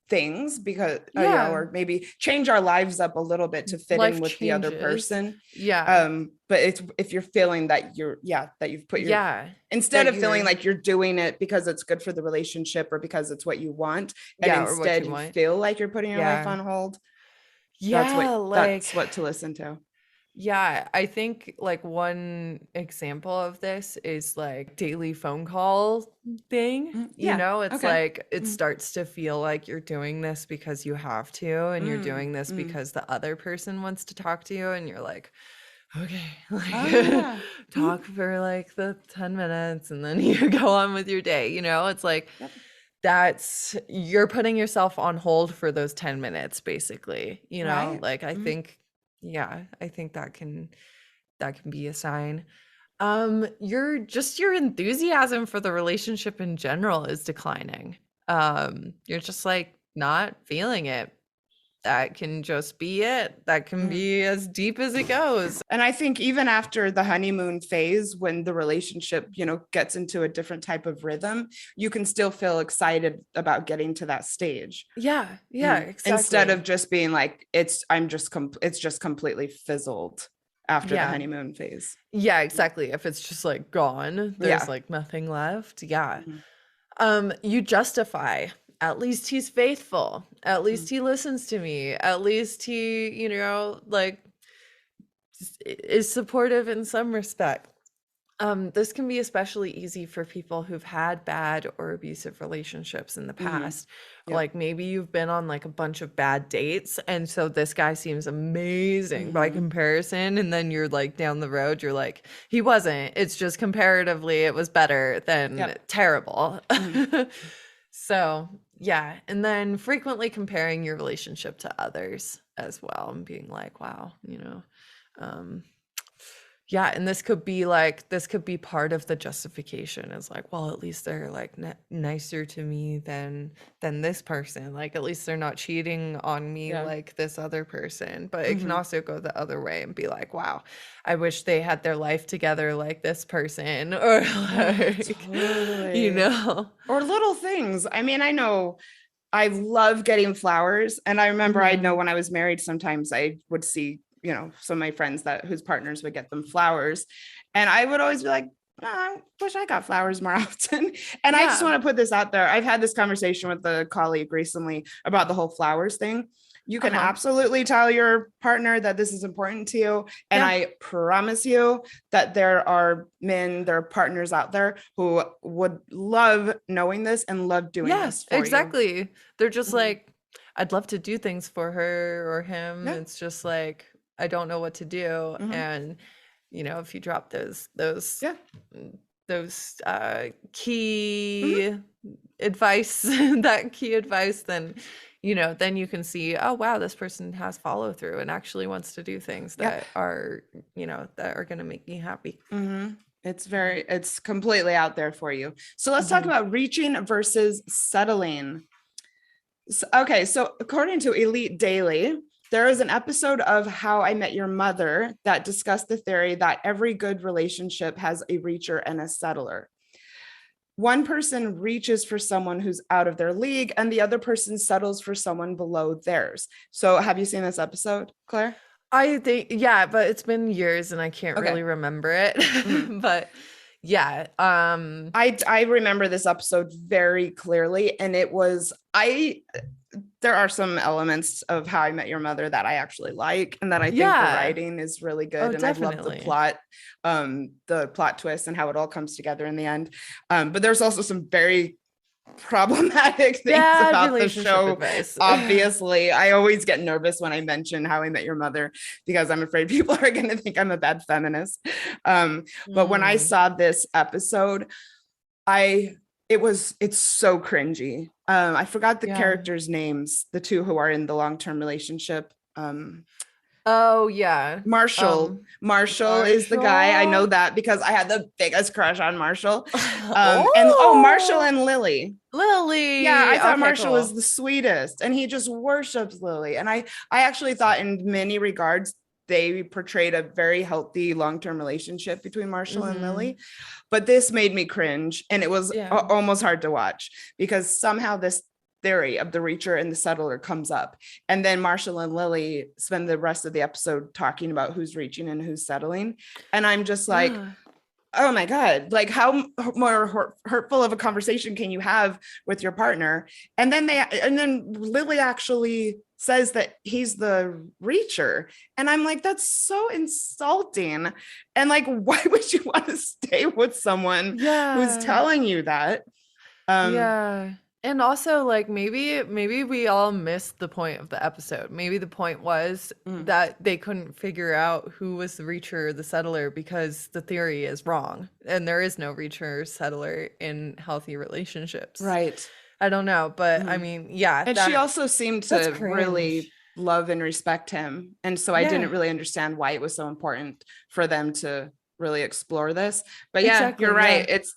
things because, or maybe change our lives up a little bit to fit Life in with the other changes. person. Yeah. But if you're feeling that that you've put your, instead of feeling like you're doing it because it's good for the relationship or because it's what you want, and instead you feel like you're putting your life on hold. That's what to listen to. Yeah, I think like one example of this is like daily phone call thing. It's like it starts to feel like you're doing this because you have to, and you're doing this because the other person wants to talk to you, and you're like, okay, like talk for like the 10 minutes and then you go on with your day. It's like you're putting yourself on hold for those 10 minutes basically, like I think I think that can be a sign. Your enthusiasm for the relationship in general is declining. You're just like not feeling it. That can just be it. That can be as deep as it goes. And I think even after the honeymoon phase, when the relationship, gets into a different type of rhythm, you can still feel excited about getting to that stage. Yeah, exactly. Instead of just being like, it's just completely fizzled after the honeymoon phase. Yeah, exactly. If it's just like gone, there's like nothing left. Yeah. You justify. At least he's faithful. At least he listens to me. At least he, like is supportive in some respect. This can be especially easy for people who've had bad or abusive relationships in the past. Like maybe you've been on like a bunch of bad dates, and so this guy seems amazing by comparison, and then you're like down the road, you're like, he wasn't. It's just comparatively, it was better than terrible. So yeah, and then frequently comparing your relationship to others as well, and being like, wow, and this could be part of the justification is like, well, at least they're like nicer to me than this person. Like, at least they're not cheating on me like this other person. But it can also go the other way and be like, wow, I wish they had their life together like this person, or like, Totally. Or little things. I know I love getting flowers. And I remember I know when I was married, sometimes I would see some of my friends whose partners would get them flowers. And I would always be like, oh, I wish I got flowers more often. And I just want to put this out there. I've had this conversation with a colleague recently about the whole flowers thing. You can absolutely tell your partner that this is important to you. And I promise you that there are partners out there who would love knowing this and love doing this for you. They're just like, I'd love to do things for her or him. It's just like, I don't know what to do. And if you drop those key advice, that key advice, then then you can see, oh wow, this person has follow through and actually wants to do things that are that are going to make me happy. It's completely out there for you. So let's talk about reaching versus settling. So according to Elite Daily, there is an episode of How I Met Your Mother that discussed the theory that every good relationship has a reacher and a settler. One person reaches for someone who's out of their league, and the other person settles for someone below theirs. So have you seen this episode, Claire? I think, yeah, but it's been years and I can't Okay. really remember it. Mhm. But yeah, I remember this episode very clearly, and it was there are some elements of How I Met Your Mother that I actually like, and that I think the yeah. writing is really Oh, good, and I love definitely. the plot twist and how it all comes together in the end. But there's also some very problematic things Bad about the relationship show. advice. Obviously, I always get nervous when I mention How I Met Your Mother because I'm afraid people are going to think I'm a bad feminist. But when I Mm, saw this episode, I it's so cringy. I forgot the yeah. characters' names, the two who are in the long-term relationship. Oh, yeah. Marshall is the guy. I know Marshall. that because I had the biggest crush on Marshall. And oh, Marshall Oh, and Lily. Yeah, Lily. I thought Okay, Marshall was cool. the sweetest, and he just worships Lily. And I actually thought in many regards they portrayed a very healthy long-term relationship between Marshall and Hmm. Lily. But this made me cringe, and it was Yeah. almost hard to watch because somehow this theory of the reacher and the settler comes up, and then Marshall and Lily spend the rest of the episode talking about who's reaching and who's settling, and I'm just like, Yeah. oh my God, like how more hurtful of a conversation can you have with your partner? And then Lily actually says that he's the reacher. And I'm like, that's so insulting. And like, why would you want to stay with someone who's Yeah. telling you that? Um, Yeah. And also like maybe we all missed the point of the episode. Maybe the point was mm, that they couldn't figure out who was the reacher or the settler because the theory is wrong and there is no reacher or settler in healthy relationships. right. I don't know, but I Mhm. mean, yeah, And she also seemed that's to cringe. really love and respect him. And so I didn't Yeah, really understand why it was so important for them to really explore this. But yeah, you're exactly. right. Yeah. It's,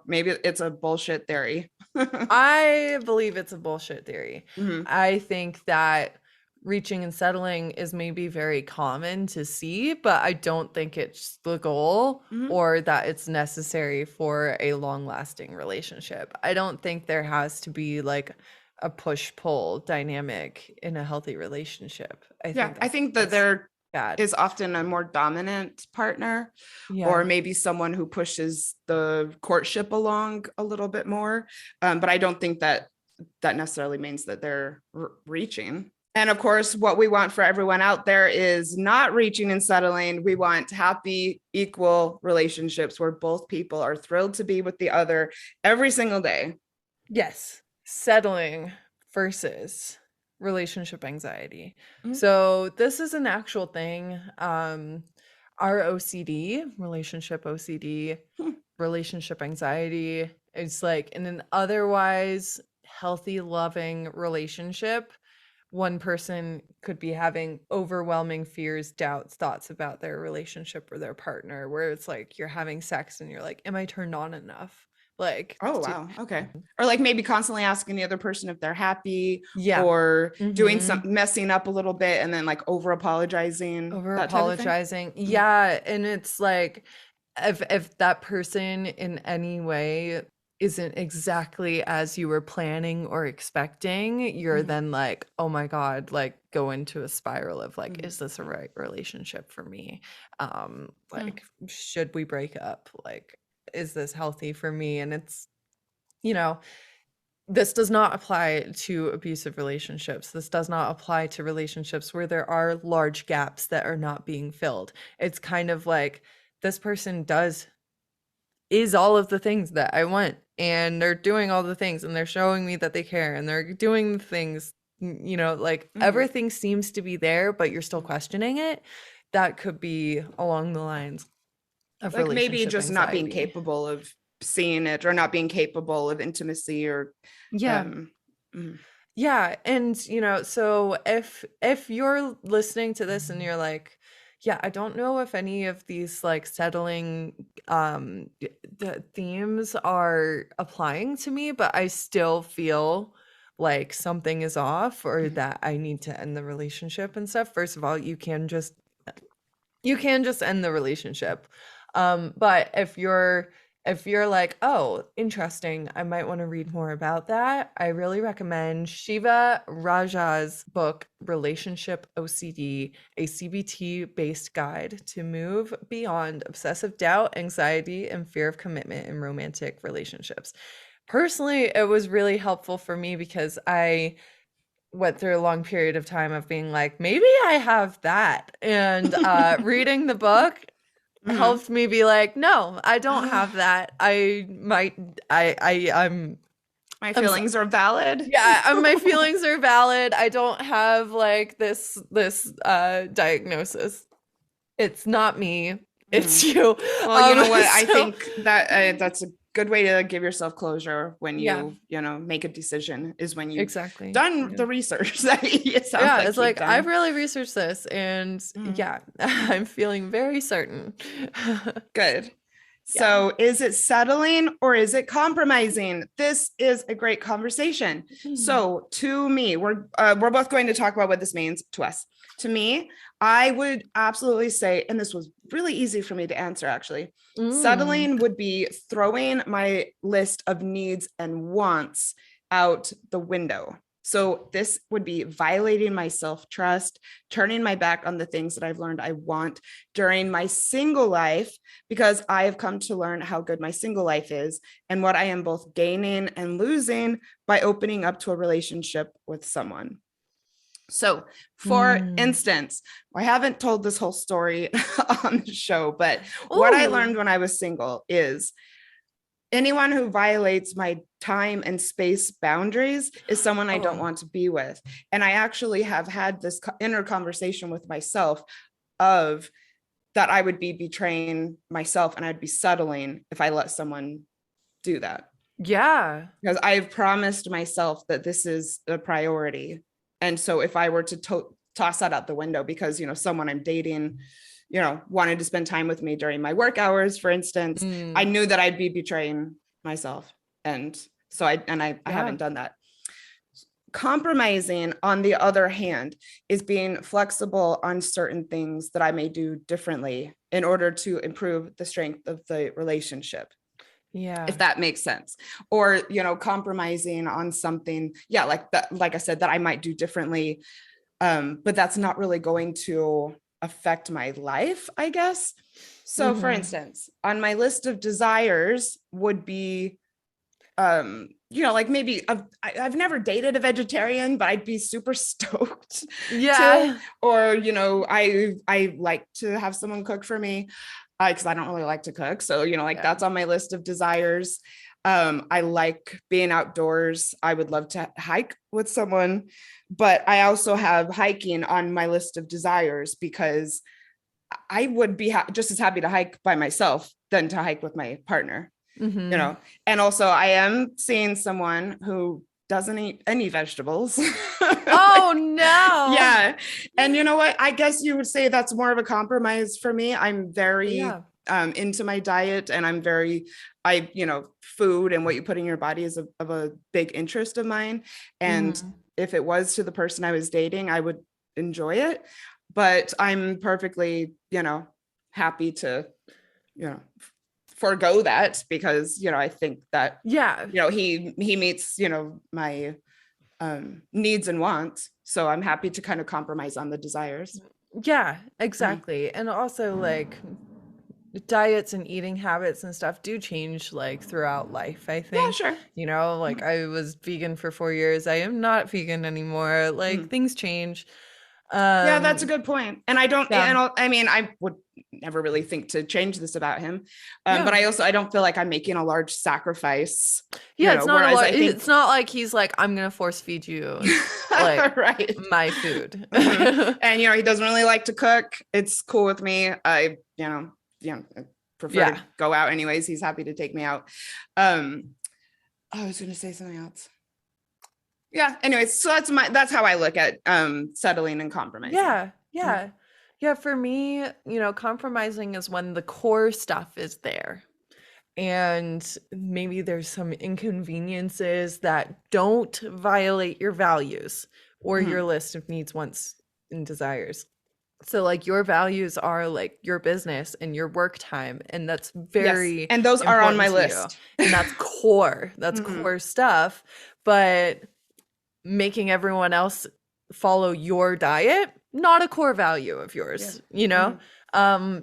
maybe it's a bullshit theory. I believe it's a bullshit theory. Mhm. I think that reaching and settling is maybe very common to see, but I don't think it's the goal Mhm. or that it's necessary for a long-lasting relationship. I don't think there has to be like a push-pull dynamic in a healthy relationship. I Yeah, think I that's think that that's there bad. is often a more dominant partner, or Yeah. maybe someone who pushes the courtship along a little bit more. But I don't think that that necessarily means that they're reaching. And of course, what we want for everyone out there is not reaching and settling. We want happy, equal relationships where both people are thrilled to be with the other every single day. Yes. Settling versus relationship anxiety. Mhm. So this is an actual thing. Our OCD, relationship OCD, Hmm. relationship anxiety, it's like in an otherwise healthy, loving relationship, one person could be having overwhelming fears, doubts, thoughts about their relationship or their partner, where it's like you're having sex and you're like, am I turned on enough? Like, Oh, wow. Okay. Or like maybe constantly asking the other person if they're happy, yeah. or doing some Mhm. messing up a little bit and then like over apologizing, Over that type of thing. apologizing. Mhm. Yeah, and it's like if that person in any way isn't exactly as you were planning or expecting, you're Mhm. then like, "Oh my God," like go into a spiral of like, Mhm. is this a right relationship for me? Mm. Like should we break up? Like is this healthy for me? And it's, you know, this does not apply to abusive relationships. This does not apply to relationships where there are large gaps that are not being filled. It's kind of like this person is all of the things that I want, and they're doing all the things, and they're showing me that they care, and they're doing the things, like Mhm. everything seems to be there, but you're still questioning it. That could be along the lines of Like maybe relationship just not being anxiety. capable of seeing it, or not being capable of intimacy, or Yeah. um mhm. Yeah, and so if you're listening to this and you're like, yeah, I don't know if any of these like settling the themes are applying to me, but I still feel like something is off or Mhm. that I need to end the relationship and stuff. First of all, you can just end the relationship. But if you're if you're like, oh, interesting, I might want to read more about that, I really recommend Shiva Raja's book, Relationship OCD, a CBT-based guide to move beyond obsessive doubt, anxiety, and fear of commitment in romantic relationships. Personally, it was really helpful for me because I went through a long period of time of being like, maybe I have that. And reading the book Mhm. helped me be like, no, I don't have that. I'm My I'm so, feelings are valid. yeah, my feelings are valid. I don't have like this diagnosis. It's not me. It's Mhm. you. Well, you know what? I So think that that's a good way to give yourself closure when yeah, you know, make a decision is when you've exactly. done Yeah. the research that it sounds Yeah, like it's you've like I've done. really researched this and Mhm. yeah, I'm feeling very certain. Good. Yeah. So, is it settling or is it compromising? This is a great conversation. So, to me, we're both going to talk about what this means to us. To me, I would absolutely say, and this was really easy for me to answer actually. Mm. Settling would be throwing my list of needs and wants out the window. So, this would be violating my self trust, turning my back on the things that I've learned I want during my single life, because I have come to learn how good my single life is and what I am both gaining and losing by opening up to a relationship with someone. So, for Mm. instance, I haven't told this whole story on the show, but what I Ooh. learned when I was single is anyone who violates my time and space boundaries is someone I don't Oh. want to be with. And I actually have had this inner conversation with myself of that I would be betraying myself and I'd be settling if I let someone do that. Yeah. Because I've promised myself that this is a priority. And so if I were to toss that out the window because, you know, someone I'm dating, you know, wanted to spend time with me during my work hours, for instance, I Mm. knew that I'd be betraying myself. And so I Yeah. haven't done that. Compromising, on the other hand, is being flexible on certain things that I may do differently in order to improve the strength of the relationship, Yeah. if that makes sense. Or, you know, compromising on something, yeah, like that, like I said, that I might do differently, but that's not really going to affect my life, I guess. So, for Mm-hmm. instance, on my list of desires would be you know, like maybe I've never dated a vegetarian, but I'd be super stoked to. Yeah. Or, you know, I like to have someone cook for me because I don't really like to cook, so, you know, like Yeah. that's on my list of desires. I like being outdoors. I would love to hike with someone, but I also have hiking on my list of desires because I would be just as happy to hike by myself than to hike with my partner, you Mm-hmm. know. And also I am seeing someone who doesn't eat any vegetables. Oh no. Yeah. And you know what, I guess you would say that's more of a compromise for me. I'm very Yeah. into my diet, and I'm very, I, you know, food and what you put in your body is of a big interest of mine. And Mm-hmm. if it was to the person I was dating, I would enjoy it, but I'm perfectly, you know, happy to, you know, forego that because, you know, I think that, Yeah. you know, he meets, you know, my needs and wants, so I'm happy to kind of compromise on the desires. Yeah, Mhm. exactly. And also like diets and eating habits and stuff do change like throughout life, I Yeah, think. sure. You know, like I was vegan for 4 years. I am not vegan anymore. Like Mhm. things change. Yeah, that's a Um, good point. And I don't, yeah. I mean, I would never really think to change this about him. But Yeah. I don't feel like I'm making a large sacrifice, you Yeah, it's know, not a whereas lot. I think, It's not like he's like, I'm gonna force feed you like right. my food. Mhm. And, you know, he doesn't really like to cook. It's cool with me. I prefer Yeah. to go out anyways. He's happy to take me out. Um, I was going to say something else. Yeah. Anyways, so that's how I look at settling and compromising. Yeah, yeah. Yeah, for me, you know, compromising is when the core stuff is there. And maybe there's some inconveniences that don't violate your values or your Mhm. list of needs, wants, and desires. So like your values are like your business and your work time, and that's Yes. very And those are on important my to you. list. And that's core. That's Mhm. core stuff. But making everyone else follow your diet, not a core value of yours, you know?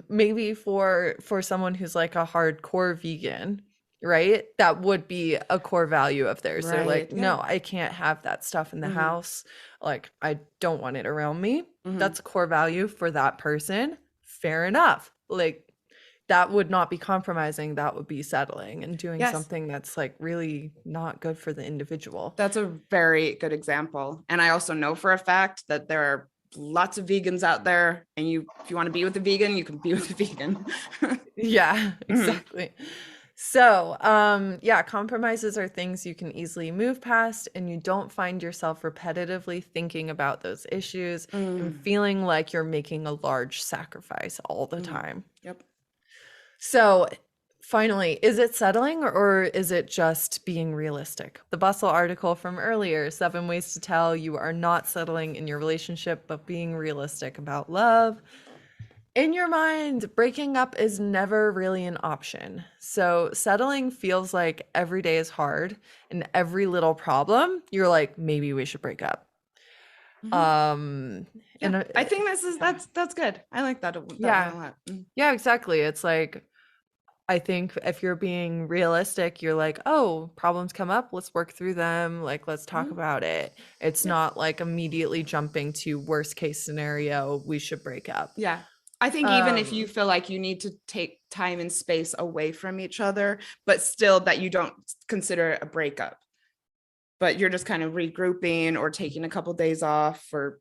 Maybe for someone who's like a hardcore vegan, right? That would be a core value of theirs. They're Right. like, Yeah. no, I can't have that stuff in the Mhm. house. Like, I don't want it around me. Mhm. That's a core value for that person. Fair enough. Like, that would not be compromising. That would be settling and doing Yes. something that's like really not good for the individual. That's a very good example. And I also know for a fact that there are lots of vegans out there, and if you want to be with a vegan, you can be with a vegan. Yeah, exactly. So, yeah, compromises are things you can easily move past, and you don't find yourself repetitively thinking about those issues and feeling like you're making a large sacrifice all the time. Yep. So, finally, is it settling or is it just being realistic? The Bustle article from earlier, 7 ways to tell you are not settling in your relationship, but being realistic about love. In your mind, breaking up is never really an option. So settling feels like every day is hard, and every little problem, you're like, maybe we should break up. Yeah, And I think that's good. I like that one a yeah, lot. yeah, exactly. It's like, I think if you're being realistic, you're like, oh, problems come up, let's work through them. Like, let's talk about it. It's not like immediately jumping to worst case scenario, we should break up. Yeah. I think even if you feel like you need to take time and space away from each other, but still that you don't consider it a breakup, but you're just kind of regrouping or taking a couple days off, or,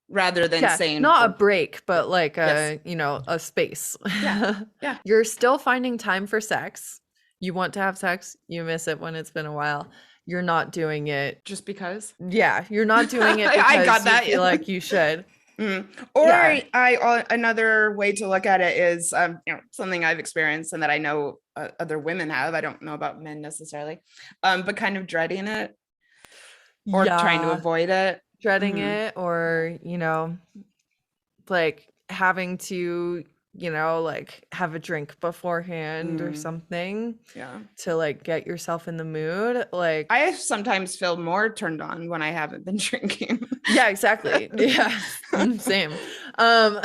rather than Yeah, saying not a break, but like Yes. a space. Yeah. You're still finding time for sex. You want to have sex, you miss it when it's been a while. You're not doing it. Just because. Yeah, you're not doing it because I got you that. feel like you should. Or Yeah. another way to look at it is something I've experienced and that I know other women have. I don't know about men necessarily, but kind of dreading it or trying to Yeah, avoid it. dreading it, or like having to like have a drink beforehand or something Yeah. to like get yourself in the mood. Like, I sometimes feel more turned on when I haven't been drinking. yeah, exactly. Yeah. Same.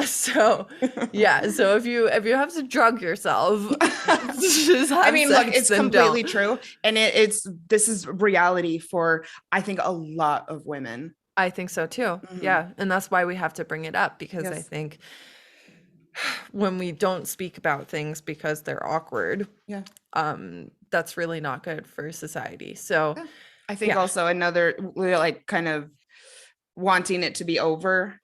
So yeah, so if you have to drug yourself, just have I mean, look, sex, it's then completely don't. true. And this is reality for, I think, a lot of women. I think so too. Yeah. And that's why we have to bring it up, because I Yes. think when we don't speak about things because they're awkward, Yeah. that's really not good for society. So I think yeah. also we're like kind of wanting it to be over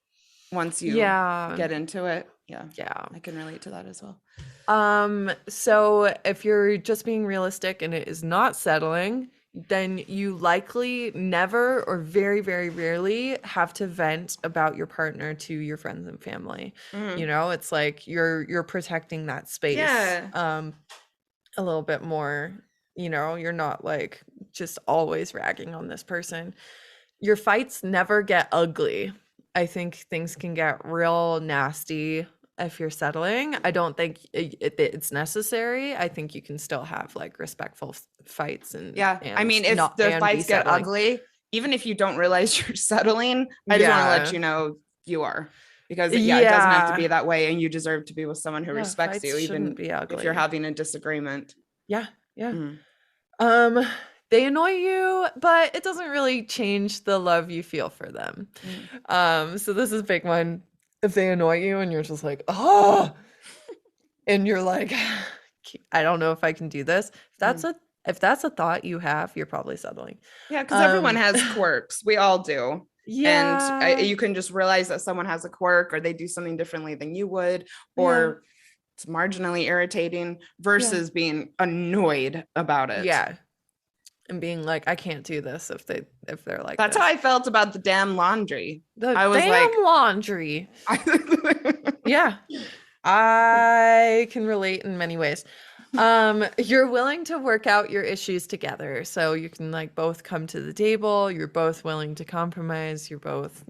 once you get into it. Yeah. Yeah. I can relate to that as well. So if you're just being realistic and it is not settling, then you likely never or very, very rarely have to vent about your partner to your friends and family. It's like you're protecting that space a little bit more. You're not like just always ragging on this person. Your fights never get ugly. I think things can get real nasty if you're settling. I don't think it's necessary. I think you can still have like respectful fights and I mean, if the fights get ugly, even if you don't realize you're settling, I just want to let you know you are, because it doesn't have to be that way, and you deserve to be with someone who respects you, even if you're having a disagreement. Yeah. They annoy you, but it doesn't really change the love you feel for them. So this is a big one. If they annoy you and you're just like, oh, and you're like, I don't know if I can do this. If that's a thought you have, you're probably settling. Yeah, because everyone has quirks. We all do. Yeah. And you can just realize that someone has a quirk, or they do something differently than you would, or it's marginally irritating, versus being annoyed about it. Yeah. And being like, I can't do this if they're like that's this. How I felt about the damn laundry. I was like, laundry. Yeah. I can relate in many ways. You're willing to work out your issues together, so you can like both come to the table. You're both willing to compromise. You're both,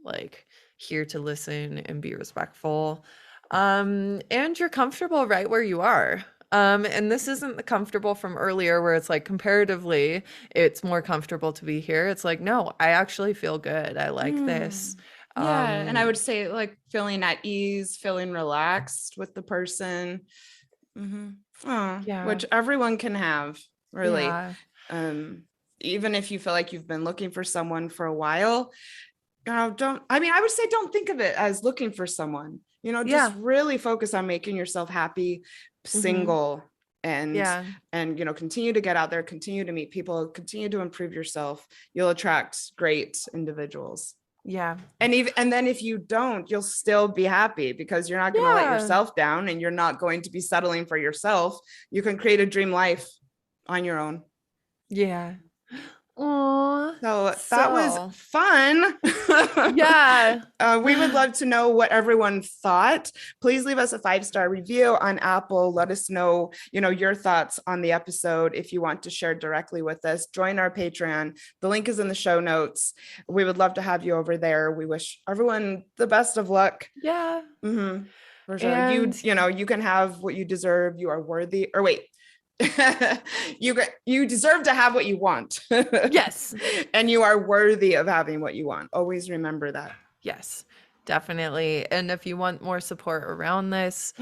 like here to listen and be respectful. And you're comfortable right where you are. And this isn't the comfortable from earlier where it's like comparatively it's more comfortable to be here. It's like, no, I actually feel good. I like this. Yeah. And I would say like feeling at ease, feeling relaxed with the person. Which everyone can have, really. Yeah. Even if you feel like you've been looking for someone for a while, I would say don't think of it as looking for someone, just really focus on making yourself happy, single, and continue to get out there, continue to meet people, continue to improve yourself. You'll attract great individuals. Yeah. And then if you don't, you'll still be happy because you're not going to let yourself down, and you're not going to be settling for yourself. You can create a dream life on your own. Yeah. Aww. So that was fun. Yeah. We would love to know what everyone thought. Please leave us a 5-star review on Apple. Let us know, your thoughts on the episode. If you want to share directly with us, join our Patreon. The link is in the show notes. We would love to have you over there. We wish everyone the best of luck. Yeah. For sure. And you can have what you deserve. You are worthy. Or wait. You deserve to have what you want. Yes. And you are worthy of having what you want. Always remember that. Yes, definitely. And if you want more support around this,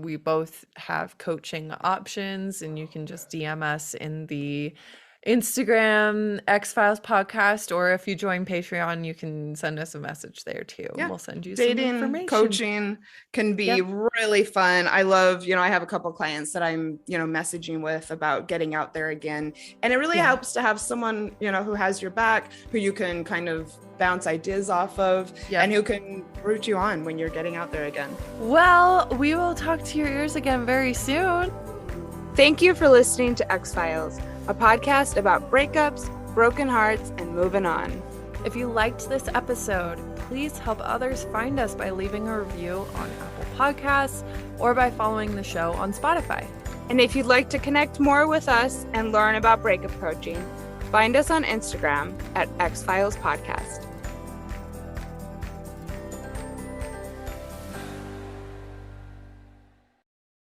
we both have coaching options, and you can just DM us in the Instagram X-Files podcast, or if you join Patreon, you can send us a message there too. Yeah. We'll send you some information. Coaching can be really fun. I love, I have a couple of clients that I'm, messaging with about getting out there again. And it really helps to have someone, who has your back, who you can kind of bounce ideas off of, and who can root you on when you're getting out there again. Well, we will talk to your ears again very soon. Thank you for listening to X-Files, a podcast about breakups, broken hearts, and moving on. If you liked this episode, please help others find us by leaving a review on Apple Podcasts or by following the show on Spotify. And if you'd like to connect more with us and learn about breakup coaching, find us on Instagram at X-Files Podcast.